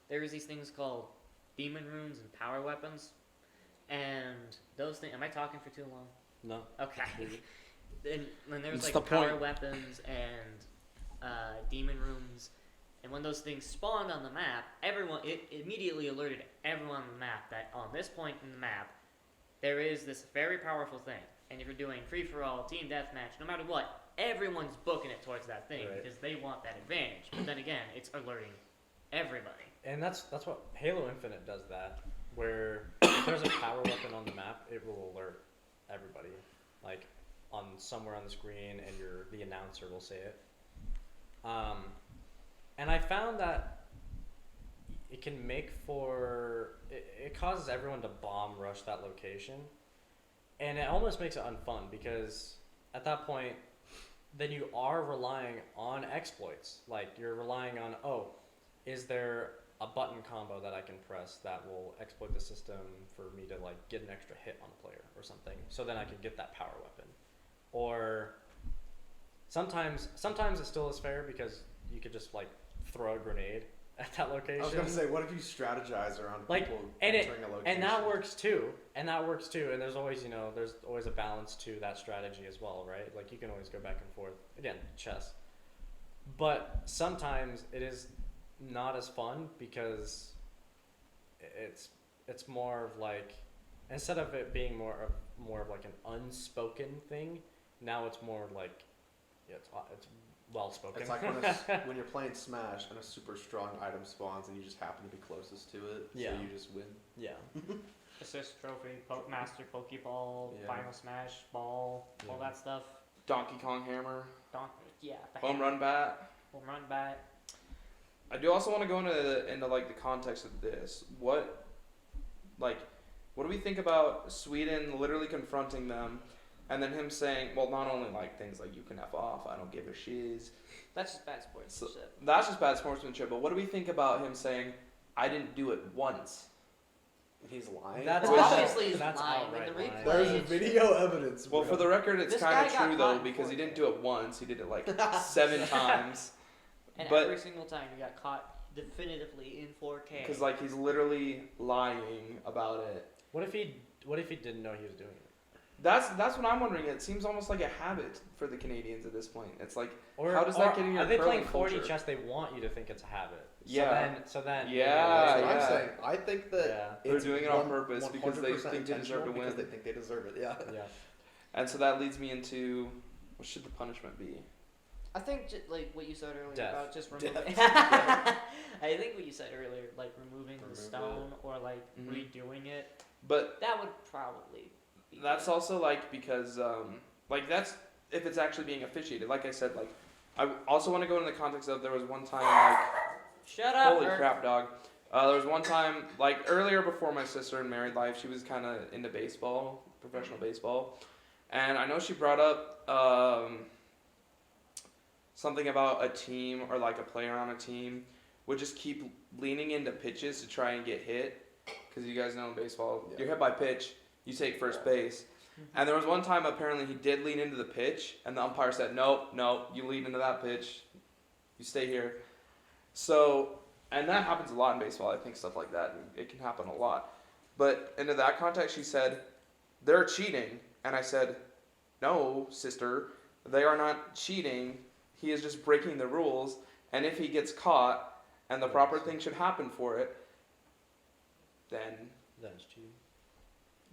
there was these things called demon runes and power weapons, and those things. Am I talking for too long? No. Okay. Then there's It's like the power point. weapons and demon runes, and when those things spawned on the map, it immediately alerted everyone on the map that on this point in the map, there is this very powerful thing. And if you're doing free for all, team deathmatch, no matter what, everyone's booking it towards that thing Right. because they want that advantage. But then again, it's alerting everybody. And that's what Halo Infinite does. That where if there's a power weapon on the map, it will alert everybody, like on somewhere on the screen, and the announcer will say it. And I found that it can make it causes everyone to bomb rush that location, and it almost makes it unfun because at that point, then you are relying on exploits. Like you're relying on, is there a button combo that I can press that will exploit the system for me to like get an extra hit on a player or something, so then I can get that power weapon. Or sometimes it still is fair because you could just like throw a grenade at that location. I was gonna say, what if you strategize around Like, people and entering a location? and that works too. And there's always a balance to that strategy as well, right? Like you can always go back and forth. Again, chess. But sometimes it is not as fun because it's more of like, instead of it being more of like an unspoken thing, now it's more like it's well spoken. It's like when you're playing Smash and a super strong item spawns and you just happen to be closest to it, Yeah. so you just win. Yeah. Assist trophy, Master Pokeball, Yeah. Final Smash, Ball, all Yeah. that stuff. Donkey Kong hammer, The home run bat. home run bat. I do also want to go into like the context of this. What do we think about Sweden literally confronting them, and then him saying, well, not only like things like you can F off, I don't give a shiz. That's just bad sportsmanship. That's just bad sportsmanship. But what do we think about him saying, I didn't do it once? He's lying. That's Well, out- obviously he's that's lying. outright In the lying. replay, There's it's- video evidence. Well, bro. for the record, it's This kind guy of got true caught though in because he 4K. didn't do it once. He did it like 7 times. And but- every single time he got caught definitively in 4K. Because like he's literally lying about it. What if he didn't know he was doing it? That's what I'm wondering. It seems almost like a habit for the Canadians at this point. It's like, Or how does that get in your Are they curling playing 4D culture? chess? They want you to think it's a habit. Yeah. So then. Yeah, That's what yeah. I'm saying. I think that Yeah. They're it's doing it on purpose because they 100% think they deserve to intentional because win. they think they deserve it. Yeah. Yeah. And so that leads me into, what should the punishment be? I think like what you said earlier Death. about just removing. Death. I think what you said earlier, like removing the Remove stone or like Mhm. redoing it, But that would probably be that's good. also like because like that's if it's actually being officiated. Like I said, like I also want to go into the context of there was one time like Shut up. holy Eric. crap, dog. There was one time like earlier before my sister in married life, she was kind of into baseball, professional baseball, and I know she brought up something about a team or like a player on a team would just keep leaning into pitches to try and get hit. Because you guys know in baseball, Yeah. you're hit by pitch, you take first base. And there was one time apparently he did lean into the pitch, and the umpire said, nope, you lean into that pitch, you stay here. So, and that happens a lot in baseball, I think stuff like that, it can happen a lot. But into that context, she said, they're cheating. And I said, no, sister, they are not cheating. He is just breaking the rules, and if he gets caught, and the proper thing should happen for it, then, That's cheating.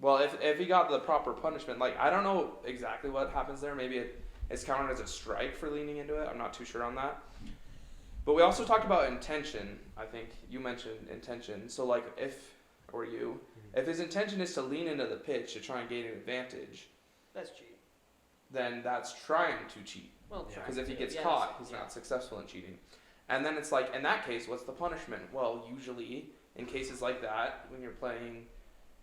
well, if he got the proper punishment, like, I don't know exactly what happens there. Maybe it's counted as a strike for leaning into it. I'm not too sure on that. But we also talked about intention. I think you mentioned intention. So, like, if his intention is to lean into the pitch to try and gain an advantage, That's cheating. then that's trying to cheat. Well, Yeah. trying Because if he to, gets yes, caught, he's yeah. not successful in cheating. And then it's like, in that case, what's the punishment? Well, usually, in cases like that, when you're playing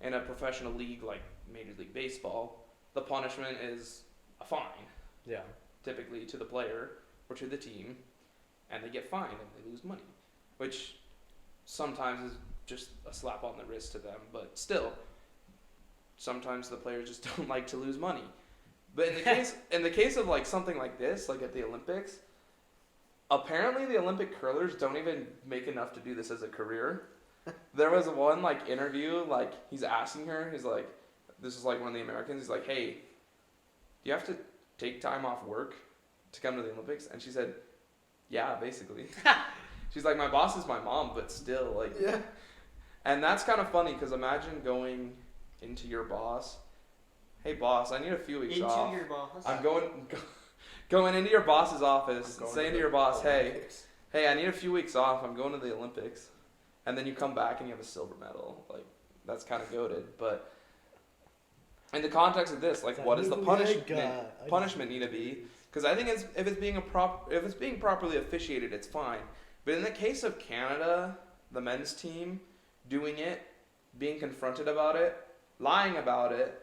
in a professional league like Major League Baseball, the punishment is a fine, Yeah. typically to the player or to the team, and they get fined and they lose money, which sometimes is just a slap on the wrist to them, but still, sometimes the players just don't like to lose money. But in the case of like something like this, like at the Olympics, apparently the Olympic curlers don't even make enough to do this as a career. There was one like interview, like he's asking her, he's like, this is like one of the Americans, he's like, hey, do you have to take time off work to come to the Olympics? And she said, yeah, basically. She's like, my boss is my mom, but still, like, Yeah. And that's kind of funny because imagine going into your boss, hey boss, I need a few weeks off. Into your boss. I'm going into your boss's office, Going saying to the your boss, hey, Olympics. hey, I need a few weeks off. I'm going to the Olympics. And then you come back and you have a silver medal. Like, that's kind of goated. But in the context of this, like, what does the punishment need to be? Because I think if it's being properly officiated, it's fine. But in the case of Canada, the men's team doing it, being confronted about it, lying about it,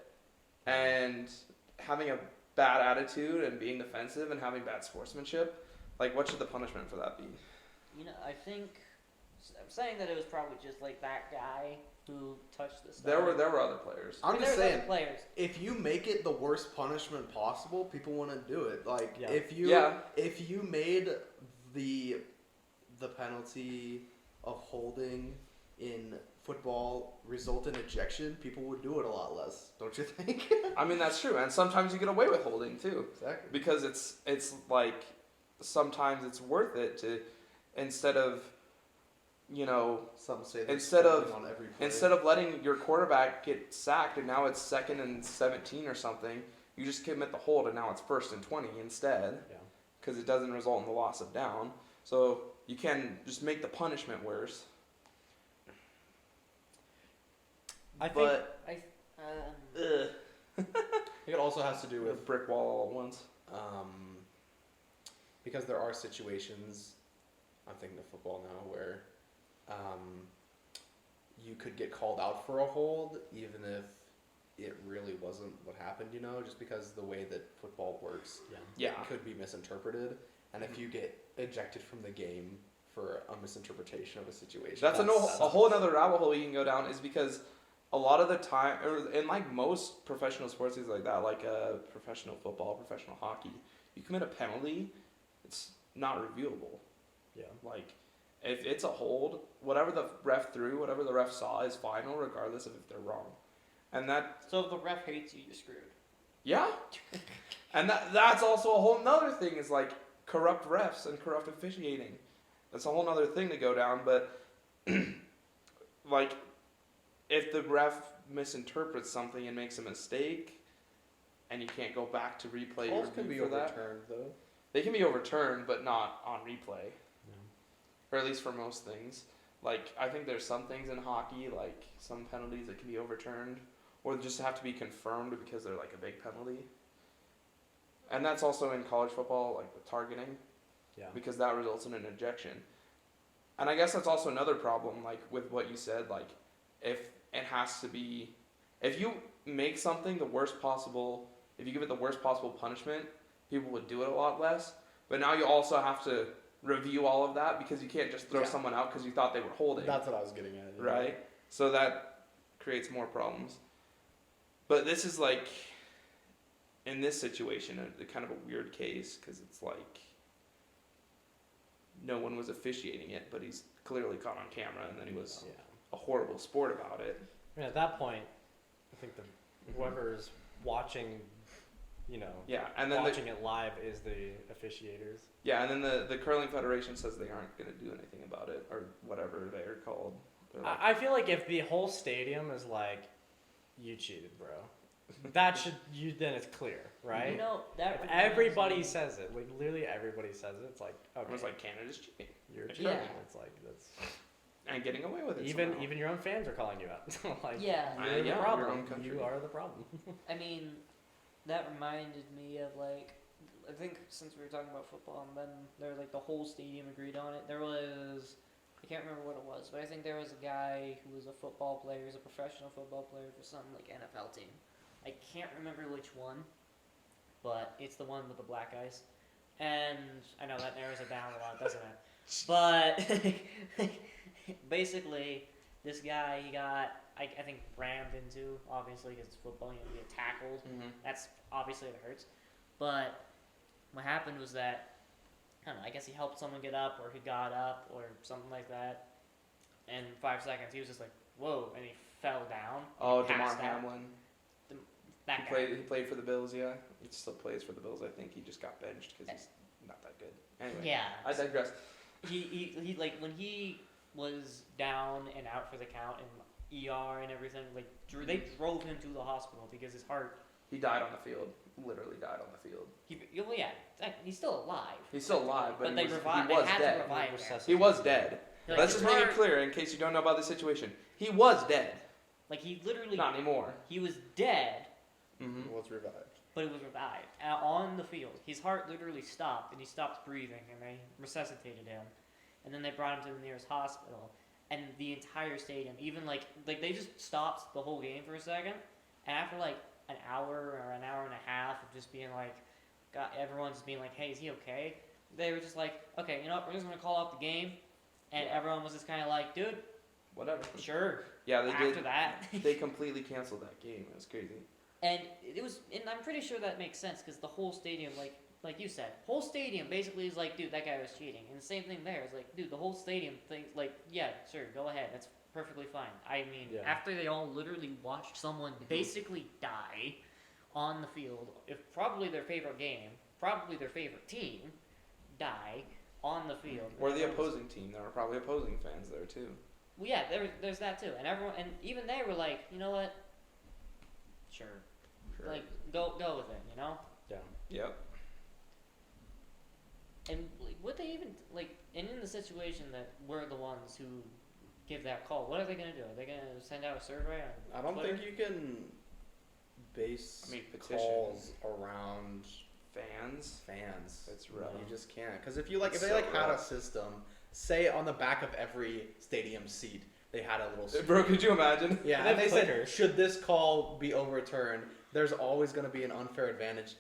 and having a bad attitude and being defensive and having bad sportsmanship, like, what should the punishment for that be? You know, I think I'm saying that it was probably just like that guy who touched the stuff. There were other players. I'm just There was saying, other players. if you make it the worst punishment possible, people wouldn't do it. Like Yeah. if you made the penalty of holding in football result in ejection, people would do it a lot less, don't you think? I mean, that's true. And sometimes you get away with holding, too. Exactly. Because it's like, sometimes it's worth it to, instead of, you know, Some say they're Instead of- spending on every play. instead of letting your quarterback get sacked and now it's 2nd and 17 or something, you just commit the hold and now it's 1st and 20 instead. Yeah. Because it doesn't result in the loss of down. So you can just make the punishment worse. I think But, Um, I think it also has to do with a with brick wall all at once. because there are situations, I'm thinking of football now, where you could get called out for a hold even if it really wasn't what happened, you know, just because the way that football works, Yeah. it could be misinterpreted. And if you get ejected from the game for a misinterpretation of a situation, That's a whole another rabbit hole you can go down, is because a lot of the time, or in like most professional sports, things like that, like professional football, professional hockey, you commit a penalty, it's not reviewable. yeah. Like, if it's a hold, whatever the ref threw, whatever the ref saw is final, regardless of if they're wrong. And that, so if the ref hates you, you're screwed. yeah. And that's also a whole nother thing, is like corrupt refs and corrupt officiating. That's a whole nother thing to go down, but like, if the ref misinterprets something and makes a mistake, and you can't go back to replay your calls can be review for that, overturned though. they can be overturned, but not on replay. Or at least for most things. Like, I think there's some things in hockey, like some penalties that can be overturned, or just have to be confirmed because they're like a big penalty. And that's also in college football, like with targeting, Yeah. because that results in an ejection. And I guess that's also another problem, like with what you said, like if it has to be, if you make something the worst possible, if you give it the worst possible punishment, people would do it a lot less. But now you also have to review all of that, because you can't just throw Yeah. someone out because you thought they were holding. That's what I was getting at. yeah. Right? So that creates more problems. But this is like, in this situation, a kind of a weird case, because it's like no one was officiating it, but he's clearly caught on camera, and then he was Yeah. a horrible sport about it. I mean, at that point, I think whoever's watching, you know, Yeah, and then watching it live is the officiators. and then the curling federation says they aren't going to do anything about it, or whatever they're called. They're like, I feel like if the whole stadium is like, you cheated, bro, that should then it's clear, right? You know, that If reminds everybody me- says it, like literally everybody says it, it's like, okay, it was like Canada's cheating you're Yeah. cheating. It's like that's and getting away with it. even somehow. your own fans are calling you out. like, Yeah. you're Yeah, the your problem. own country. You are the problem. I mean, that reminded me of like, I think since we were talking about football, and then there like the whole stadium agreed on it. There was, I can't remember what it was, but I think there was a guy who was a football player, he was a professional football player for some like NFL team. I can't remember which one, but it's the one with the black eyes. And I know that narrows it down a lot, doesn't it? But basically, this guy, he got, I think, rammed into, obviously, because it's football, you know, you get tackled. Mhm. That's obviously it hurts. But what happened was that, I don't know, I guess he helped someone get up, or he got up, or something like that. in 5 seconds. He was just like, whoa, and he fell down. Oh, passed DeMar out. Hamlin. That He guy. played. He played for the Bills. Yeah, he still plays for the Bills. I think he just got benched because he's not that good. Anyway, Yeah. I digress. He like when he was down and out for the count and ER and everything. Like they drove him to the hospital because his heart. He died on the field. Literally died on the field. Well, yeah, he's still alive. He's still alive, but, they he was had dead. to revive him. He was dead. Like, Let's his just make it heart- clear in case you don't know about the situation. He was dead. Like he literally. Not anymore. He was dead, Mm-hmm. Was revived. but it was revived on the field. His heart literally stopped, and he stopped breathing, and they resuscitated him, and then they brought him to the nearest hospital. And the entire stadium, even like they just stopped the whole game for a second, and after like an hour or an hour and a half of just being like, God, everyone's being like, hey, is he okay? They were just like, okay, you know what, we're just gonna call off the game, and everyone was just kind of like, dude, Whatever. sure. Yeah, they After did. that. They completely canceled that game. It was crazy. And it was, and I'm pretty sure that makes sense because the whole stadium, like you said, whole stadium basically is like, dude, that guy was cheating. And the same thing there is like, dude, the whole stadium thinks like, yeah, sure, go ahead, that's perfectly fine. I mean, Yeah. after they all literally watched someone basically die on the field, if probably their favorite game, probably their favorite team, die on the field. Or the Everyone was- opposing team. There were probably opposing fans there too. Well, yeah, there's that too, and everyone, and even they were like, you know what? Sure. Like, go with it, you know? Yeah. Yep. And like, would they even like? And in the situation that we're the ones who give that call, what are they gonna do? Are they gonna send out a survey on? I don't Twitter? think you can base Petition. calls around Fans. fans. It's rough. You just can't. Because if you like, It's if they so like had a rough. system, say on the back of every stadium seat, they had a little. Bro, could you imagine? Yeah, They and they have said, clickers. should this call be overturned? There's always going to be an unfair advantage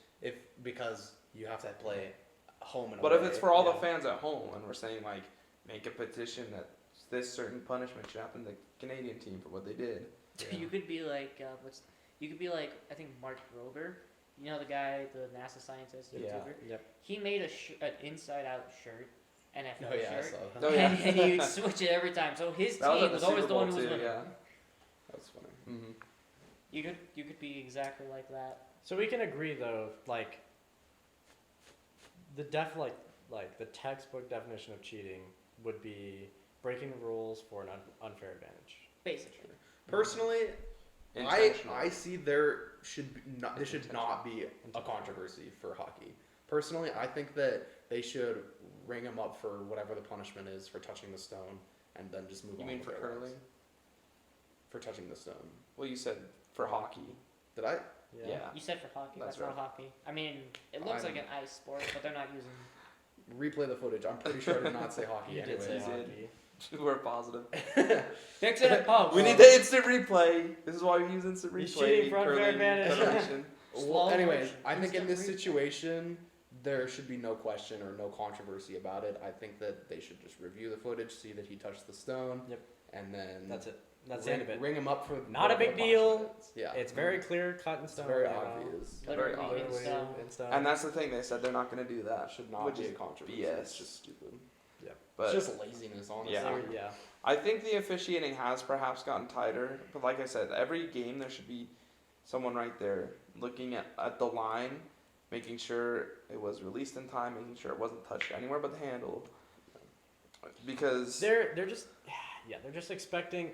because you have to play home and But away. if it's for all Yeah. the fans at home, and we're saying like, make a petition that this certain punishment should happen to the Canadian team for what they did. You could be like, you could be like, I think Mark Rober, you know the guy, the NASA scientist, Yeah. YouTuber. Yep. He made an inside-out shirt, NFL Oh yeah, I shirt, saw that. Oh, yeah. and he would switch it every time. So his That was team at the was always Super the one Bowl who was too, winning. yeah. That's funny. Mm-hmm. You could be exactly like that. So we can agree though, like the the textbook definition of cheating would be breaking the rules for an unfair advantage. Basically. Personally, Intentional. I see there should be not this should not be a controversy for hockey. Personally, I think that they should ring him up for whatever the punishment is for touching the stone, and then just move You on. mean with for their curling? lives. For touching the stone. Well, you said for hockey. Did I? Yeah. You said for hockey. That's That's not right. hockey. I mean, it looks I'm- like an ice sport, but they're not using. Replay the footage. I'm pretty sure I did not say hockey. You did say anyways. hockey. We're positive. Fix it at post. We need the instant replay. This is why we use instant He's replay. cheating for unfair curling advantage. federation. Well, Slow anyways, motion, I think in instant this replay. situation, there should be no question or no controversy about it. I think that they should just review the footage, see that he touched the stone. Yep. And then That's it. That's the end of it. Ring him up for Not a whatever big the deal. punishment is. Yeah. It's very clear, cut in It's stone. very you know. obvious. Very Literally in obvious. stone. In stone. And that's the thing. They said they're not going to do that. Should not Which be a is controversy. BS. It's just stupid. But it's just laziness, honestly. Yeah. Yeah. I think the officiating has perhaps gotten tighter. But like I said, every game there should be someone right there looking at the line, making sure it was released in time, making sure it wasn't touched anywhere but the handle. Because They're just they're just expecting.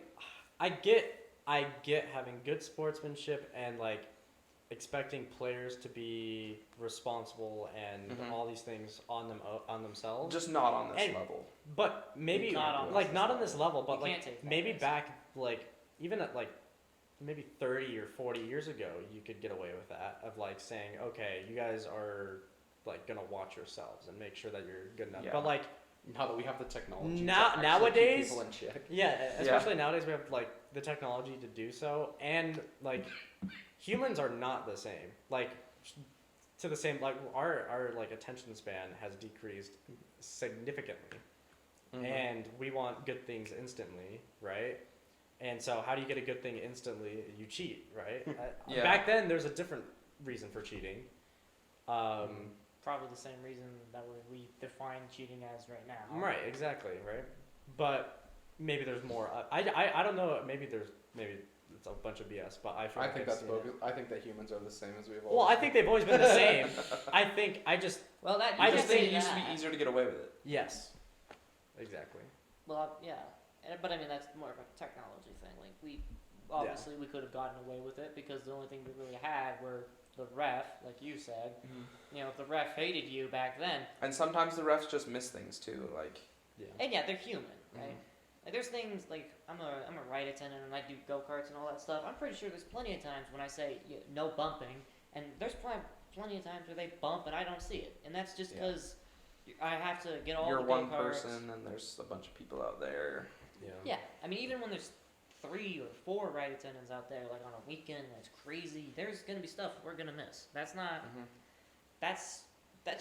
I get having good sportsmanship and like expecting players to be responsible and Mhm. all these things on themselves. just not on this And- level. But maybe Not on like this not on this level, but You like can't take that maybe risk. back like even at like maybe 30 or 40 years ago, you could get away with that of like saying, okay, you guys are like gonna watch yourselves and make sure that you're good enough. Yeah. But like Now that we have the technology Now- to actually nowadays- keep people in check. especially nowadays we have like the technology to do so, and like humans are not the same. Like to the same like our like attention span has decreased significantly. Mm-hmm. And we want good things instantly, right? And so how do you get a good thing instantly? You cheat, right? Yeah. Back then, there's a different reason for cheating. Probably the same reason that we define cheating as right now. Right, exactly, right? But maybe there's more. I don't know. Maybe it's a bunch of BS, but I feel I like think I've that's seen it. bogus. I think that humans are the same as we've always. Well, I think they've always been the same. I just Well, that I I you just just can think say it used to be that. easier to get away with it. yes, exactly. Well, yeah, but I mean that's more of a technology thing. Like we obviously we could have gotten away with it because the only thing we really had were the ref, like you said. You know, if the ref hated you back then, And sometimes the refs just miss things too. Like, Yeah. and yeah, they're human, right? Like there's things like I'm a ride attendant and I do go karts and all that stuff. I'm pretty sure there's plenty of times when I say no bumping, and there's plenty of times where they bump and I don't see it, and that's just Yeah. because I have to get all you're the one go-karts. person and there's a bunch of people out there. Yeah. Yeah, I mean, even when there's 3 or 4 ride attendants out there, like on a weekend, that's crazy. There's gonna be stuff we're gonna miss. That's not. That's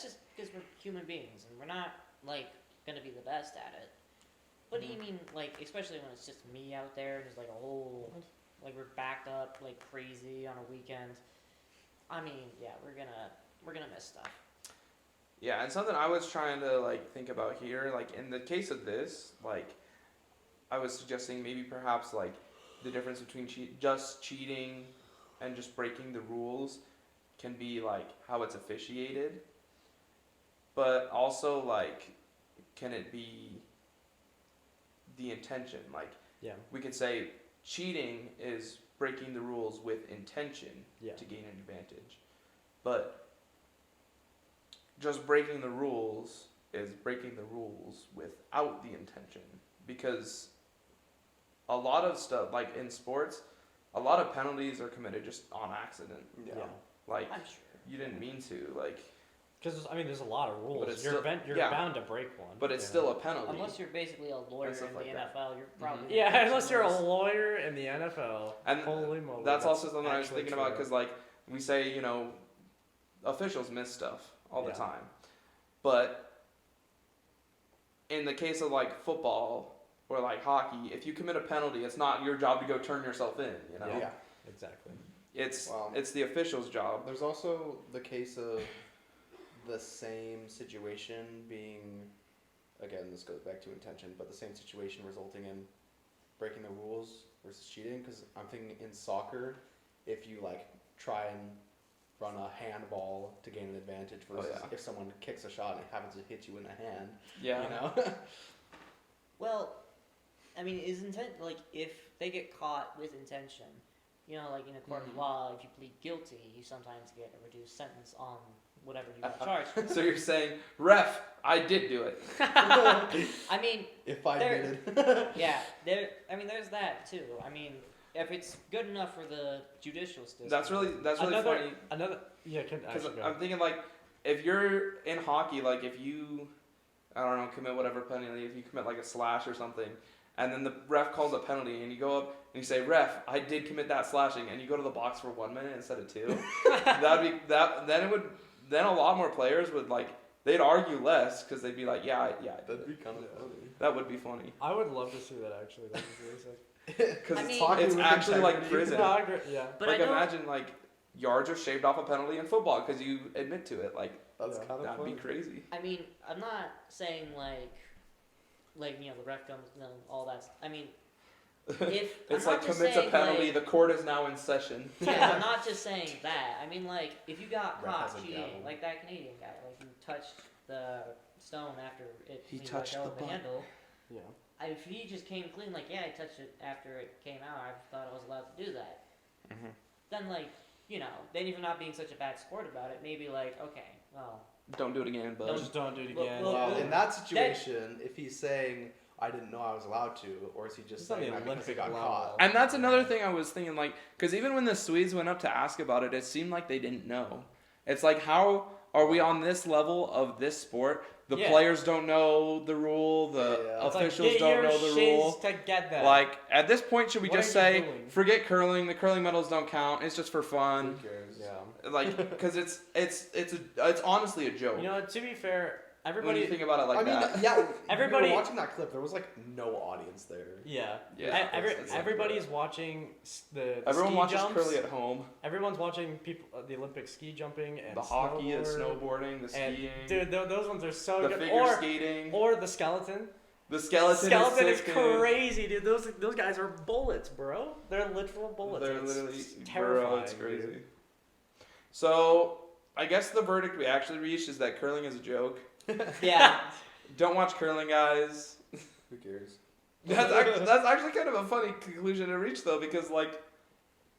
just because we're human beings and we're not like gonna be the best at it. But you mean like, especially when it's just me out there, and there's like a whole, like we're backed up like crazy on a weekend. I mean, yeah, we're gonna miss stuff. Yeah, and something I was trying to like think about here, like in the case of this, like I was suggesting maybe perhaps like the difference between just cheating and just breaking the rules can be like how it's officiated, but also like can it be the intention? Like Yeah. we could say cheating is breaking the rules with intention Yeah. to gain an advantage, but just breaking the rules is breaking the rules without the intention, because a lot of stuff like in sports, a lot of penalties are committed just on accident. Yeah. Like I'm sure. you didn't mean to, like, Because I mean, there's a lot of rules. it's You're still- you're yeah. bound to break one. but it's you still know? a penalty. Unless you're basically a lawyer in stuff the like that. NFL, you're probably Yeah, unless you're a lawyer in the NFL. And Holy moly. That's also something I was actually thinking about, true. because like we say, you know, officials miss stuff all the Yeah. time, but in the case of like football or like hockey, if you commit a penalty, it's not your job to go turn yourself in. You know, Yeah. Exactly. it's Wow. it's the official's job. There's also the case of the same situation being, again, this goes back to intention, but the same situation resulting in breaking the rules versus cheating. Because I'm thinking in soccer, if you like try and run a handball to gain an advantage versus yeah. if someone kicks a shot and it happens to hit you in the hand, Yeah. you know. Well, I mean, is intent like if they get caught with intention, you know, like in a court of law, if you plead guilty, you sometimes get a reduced sentence on whatever you got charged for. So you're saying, ref, I did do it. I mean, If I There- did it. yeah, there's that too. I mean, if it's good enough for the judicial system. That's really funny. Because Actually, I'm thinking like if you're in hockey, like if you, I don't know, commit whatever penalty, if you commit like a slash or something, and then the ref calls a penalty, and you go up and you say, "Ref, I did commit that slashing," and you go to the box for 1 minute instead of 2, then a lot more players would like, they'd argue less because they'd be like, yeah, I did That'd it." be kind of funny. That would be funny. I would love to see that actually. That'd be really sick. Because I it's, mean- Hockey it's with actually like integrity. prison. No, I agree, yeah. But like I don't. imagine like yards are shaved off a penalty in football because you admit to it. Like That's Yeah. kind of that'd funny. be crazy. I mean, I'm not saying like you know the ref comes, no, all that. I mean, if It's I'm like not just commits a saying, penalty. like- The court is now in session. Yeah, I'm not just saying that. I mean, like, if you got Ref has caught a cheating, gavel. like that Canadian guy, like who touched the stone after it He let touched go the of the butt. handle. Yeah. If he just came clean, like, yeah, I touched it after it came out, I thought I was allowed to do that. Then, like, you know, then if you're not being such a bad sport about it, maybe like, okay, well, Don't do it again, bud. Just don't do it Well, again. well, Well, well, in that situation, if he's saying, I didn't know I was allowed to, or is he just It's on saying the that because he Olympic got level. caught? And that's another thing I was thinking, like, because even when the Swedes went up to ask about it, it seemed like they didn't know. It's like, how are we on this level of this sport? The Yeah. players don't know the rule. The Yeah. It's like, officials get don't your know the shiz rule. to get that. Like, at this point, should we What just are you say, doing? forget curling? The curling medals don't count. It's just for Who fun. cares? yeah. Like, because it's honestly a joke. You know, to be fair, when everybody. you think about it like I mean, that. yeah. Everybody- We were watching that clip. There was like no audience there. Yeah. Yeah, it's like Everybody's watching the Everyone ski watches jumps. curly at home. Everyone's watching people the Olympic ski jumping and The hockey, the snowboard, snowboarding, the and skiing, dude, those ones are so the good. figure skating. Or the skeleton. The skeleton is sick, dude. crazy, dude. Those guys are bullets, bro. They're literal bullets. They're It's literally terrifying. It's crazy. Dude. So I guess the verdict we actually reached is that curling is a joke. Yeah. Don't watch curling, guys. Who cares? That's actually kind of a funny conclusion to reach, though, because like,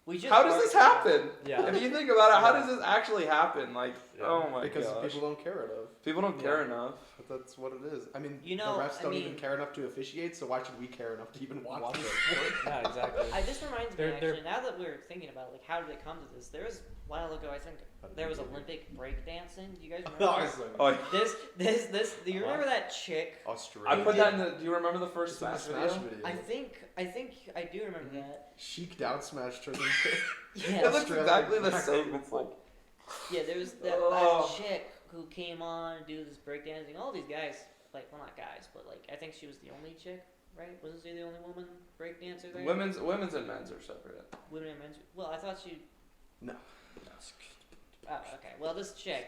We just how does this happen? Yeah. If you think about it, how does this actually happen? Like, Yeah. oh my Because gosh, people don't care enough. people don't care enough. But that's what it is. I mean, You know, the refs I don't mean- even care enough to officiate, so why should we care enough to even watch Watch this it. sport? Yeah, exactly. This reminds me They're- actually. Now that we're thinking about like how did it come to this? There was a while ago. I think there was Olympic breakdancing. Do you guys remember? Oh, This. Do you remember that chick? Australia. I put that in the. Do you remember the first It's in the Smash Smash video? video. I think I do remember that. Chic down smash turned into Yeah. It looks exactly the same. It's like, Yeah, there was that Oh. chick who came on to do this breakdancing. All these guys, like, well, not guys, but like, I think she was the only chick, right? Wasn't she the only woman breakdancer there? women's and men's are separate. Women and men's. Well, I thought she. No. Oh, okay. Well, this chick,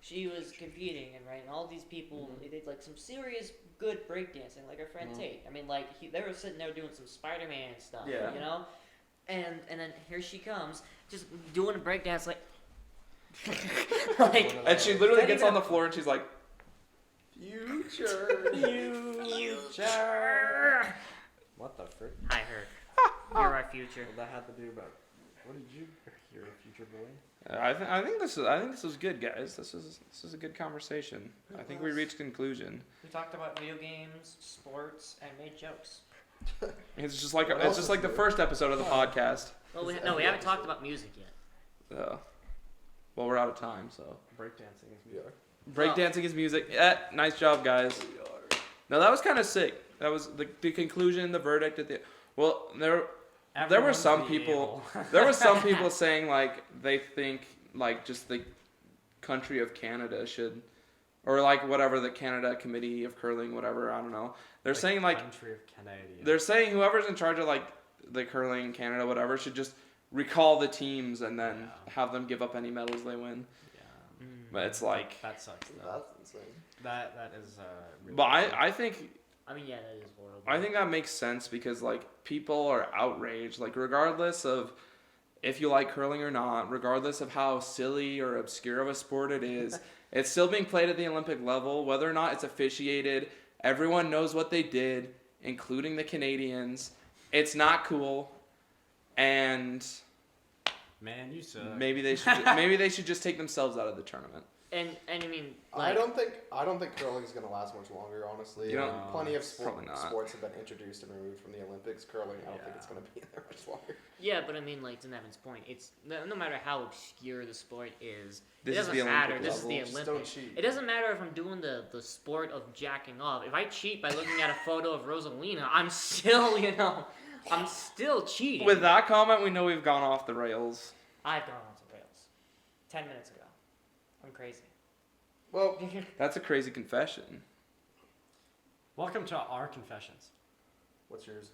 she was competing, and right, and all these people, they did like some serious good breakdancing, like her friend Tate. I mean, like they were sitting there doing some Spider-Man stuff, Yeah. you know, and then here she comes, just doing a breakdance, like, like. And she literally That gets even- on the floor and she's like, "Future." Future. What the frick? Hi, her. You're our future. What that had to do about? What did you? You're a future boy. I think this was good, guys. This is a good conversation. I think we reached conclusion. We talked about video games, sports, and made jokes. It's just like What it's else just is like the new? first episode of the podcast. Well, we haven't talked about music yet. Well, we're out of time, so Breakdancing is music. breakdancing is music. Yeah, nice job, guys. No, that was kind of sick. That was the conclusion, the verdict at the. Well, there were some people. There were some people saying like they think like just the country of Canada should, or like whatever the Canada Committee of Curling, whatever, I don't know. They're saying like country of Canadian. they're saying whoever's in charge of like the curling Canada, whatever, should just recall the teams and then have them give up any medals they win. Yeah. But it's like, That sucks. Though. That's insane. That is. Really but I think I mean, yeah, that is horrible. I think that makes sense because like people are outraged, like regardless of if you like curling or not, regardless of how silly or obscure of a sport it is, it's still being played at the Olympic level, whether or not it's officiated. Everyone knows what they did, including the Canadians. It's not cool, and Man, you suck. maybe they should just take themselves out of the tournament. And I mean, I like, don't think curling is going to last much longer. Honestly, You don't- I mean, plenty of Probably not. sports have been introduced and removed from the Olympics. Curling, I don't think it's going to be there much longer. yeah, but I mean, like to Nevan's point, it's no matter how obscure the sport is, This it is doesn't the matter. Olympic This is the level. Just Olympics. don't cheat. It doesn't matter if I'm doing the sport of jacking off. If I cheat by looking at a photo of Rosalina, I'm still, I'm still cheating. With that comment, we know we've gone off the rails. I've gone off the rails 10 minutes ago. I'm crazy. Well, That's a crazy confession. Welcome to our confessions. what's yours?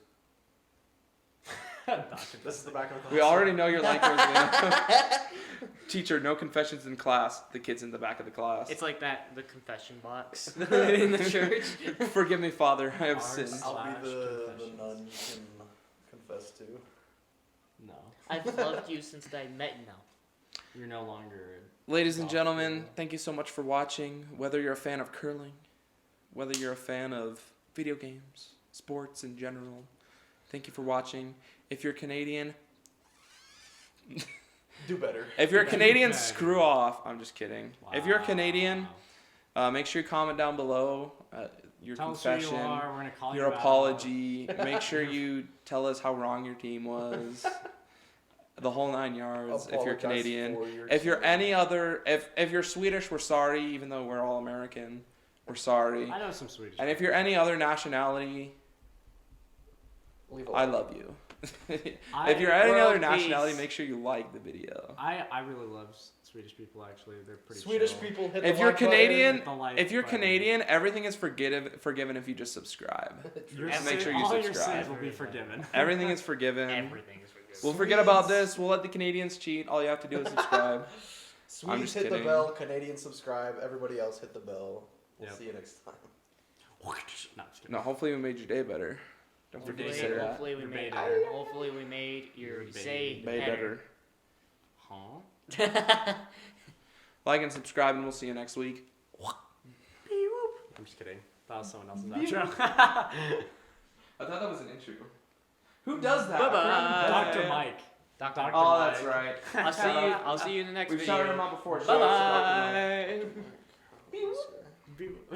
Dr. This is the back of the class. We already know you're like Rosalina. Teacher, no confessions in class. The kid's in the back of the class. It's like the confession box in the church. Forgive me, Father, I have Ours. sinned. I'll Slash be the confessions. nun you can confess to. No, I've loved you since I met you now. you're no longer. Ladies and gentlemen, thank you so much for watching. Whether you're a fan of curling, whether you're a fan of video games, sports in general, thank you for watching. If you're Canadian, Do better. if you're a Canadian, better. screw off. I'm just kidding. If you're a Wow. Canadian, make sure you comment down below your Tell us who confession, you are. We're gonna call your you out. apology. Make sure you tell us how wrong your team was. The whole 9 yards. If you're Apologize Canadian, for your if you're team. any other, if you're Swedish, we're sorry. Even though we're all American, we're sorry. I know some Swedish. And if you're any other nationality, Leave a I like. love you. I- If you're any other World nationality, peace. make sure you like the video. I really love Swedish people. Actually, they're pretty. Swedish chill. people hit If the you're like button. Canadian, Hit the like if you're button. Canadian, everything is forgiven if you just subscribe. Your Just sin- make sure you all your subscribe. sins will be forgiven. Everything is forgiven. Everything is forgiven. We'll forget about this. We'll let the Canadians cheat. All you have to do is subscribe. Swedes just hit kidding. the bell, Canadians subscribe, everybody else hit the bell. We'll Yep. see you next time. No, just kidding. No, hopefully we made your day better. Don't forget to say that. Hopefully we Your made. day Hopefully we made your Your say Way better. Huh? Like and subscribe, and we'll see you next week. I'm just kidding. That was someone else's outro. I thought that was an intro. Who does that? Bye-bye. Dr. Mike. Dr. Oh, Mike. that's right. I'll see you in the next We've video. shouted him out before. Bye Shout out to Dr. Mike. bye.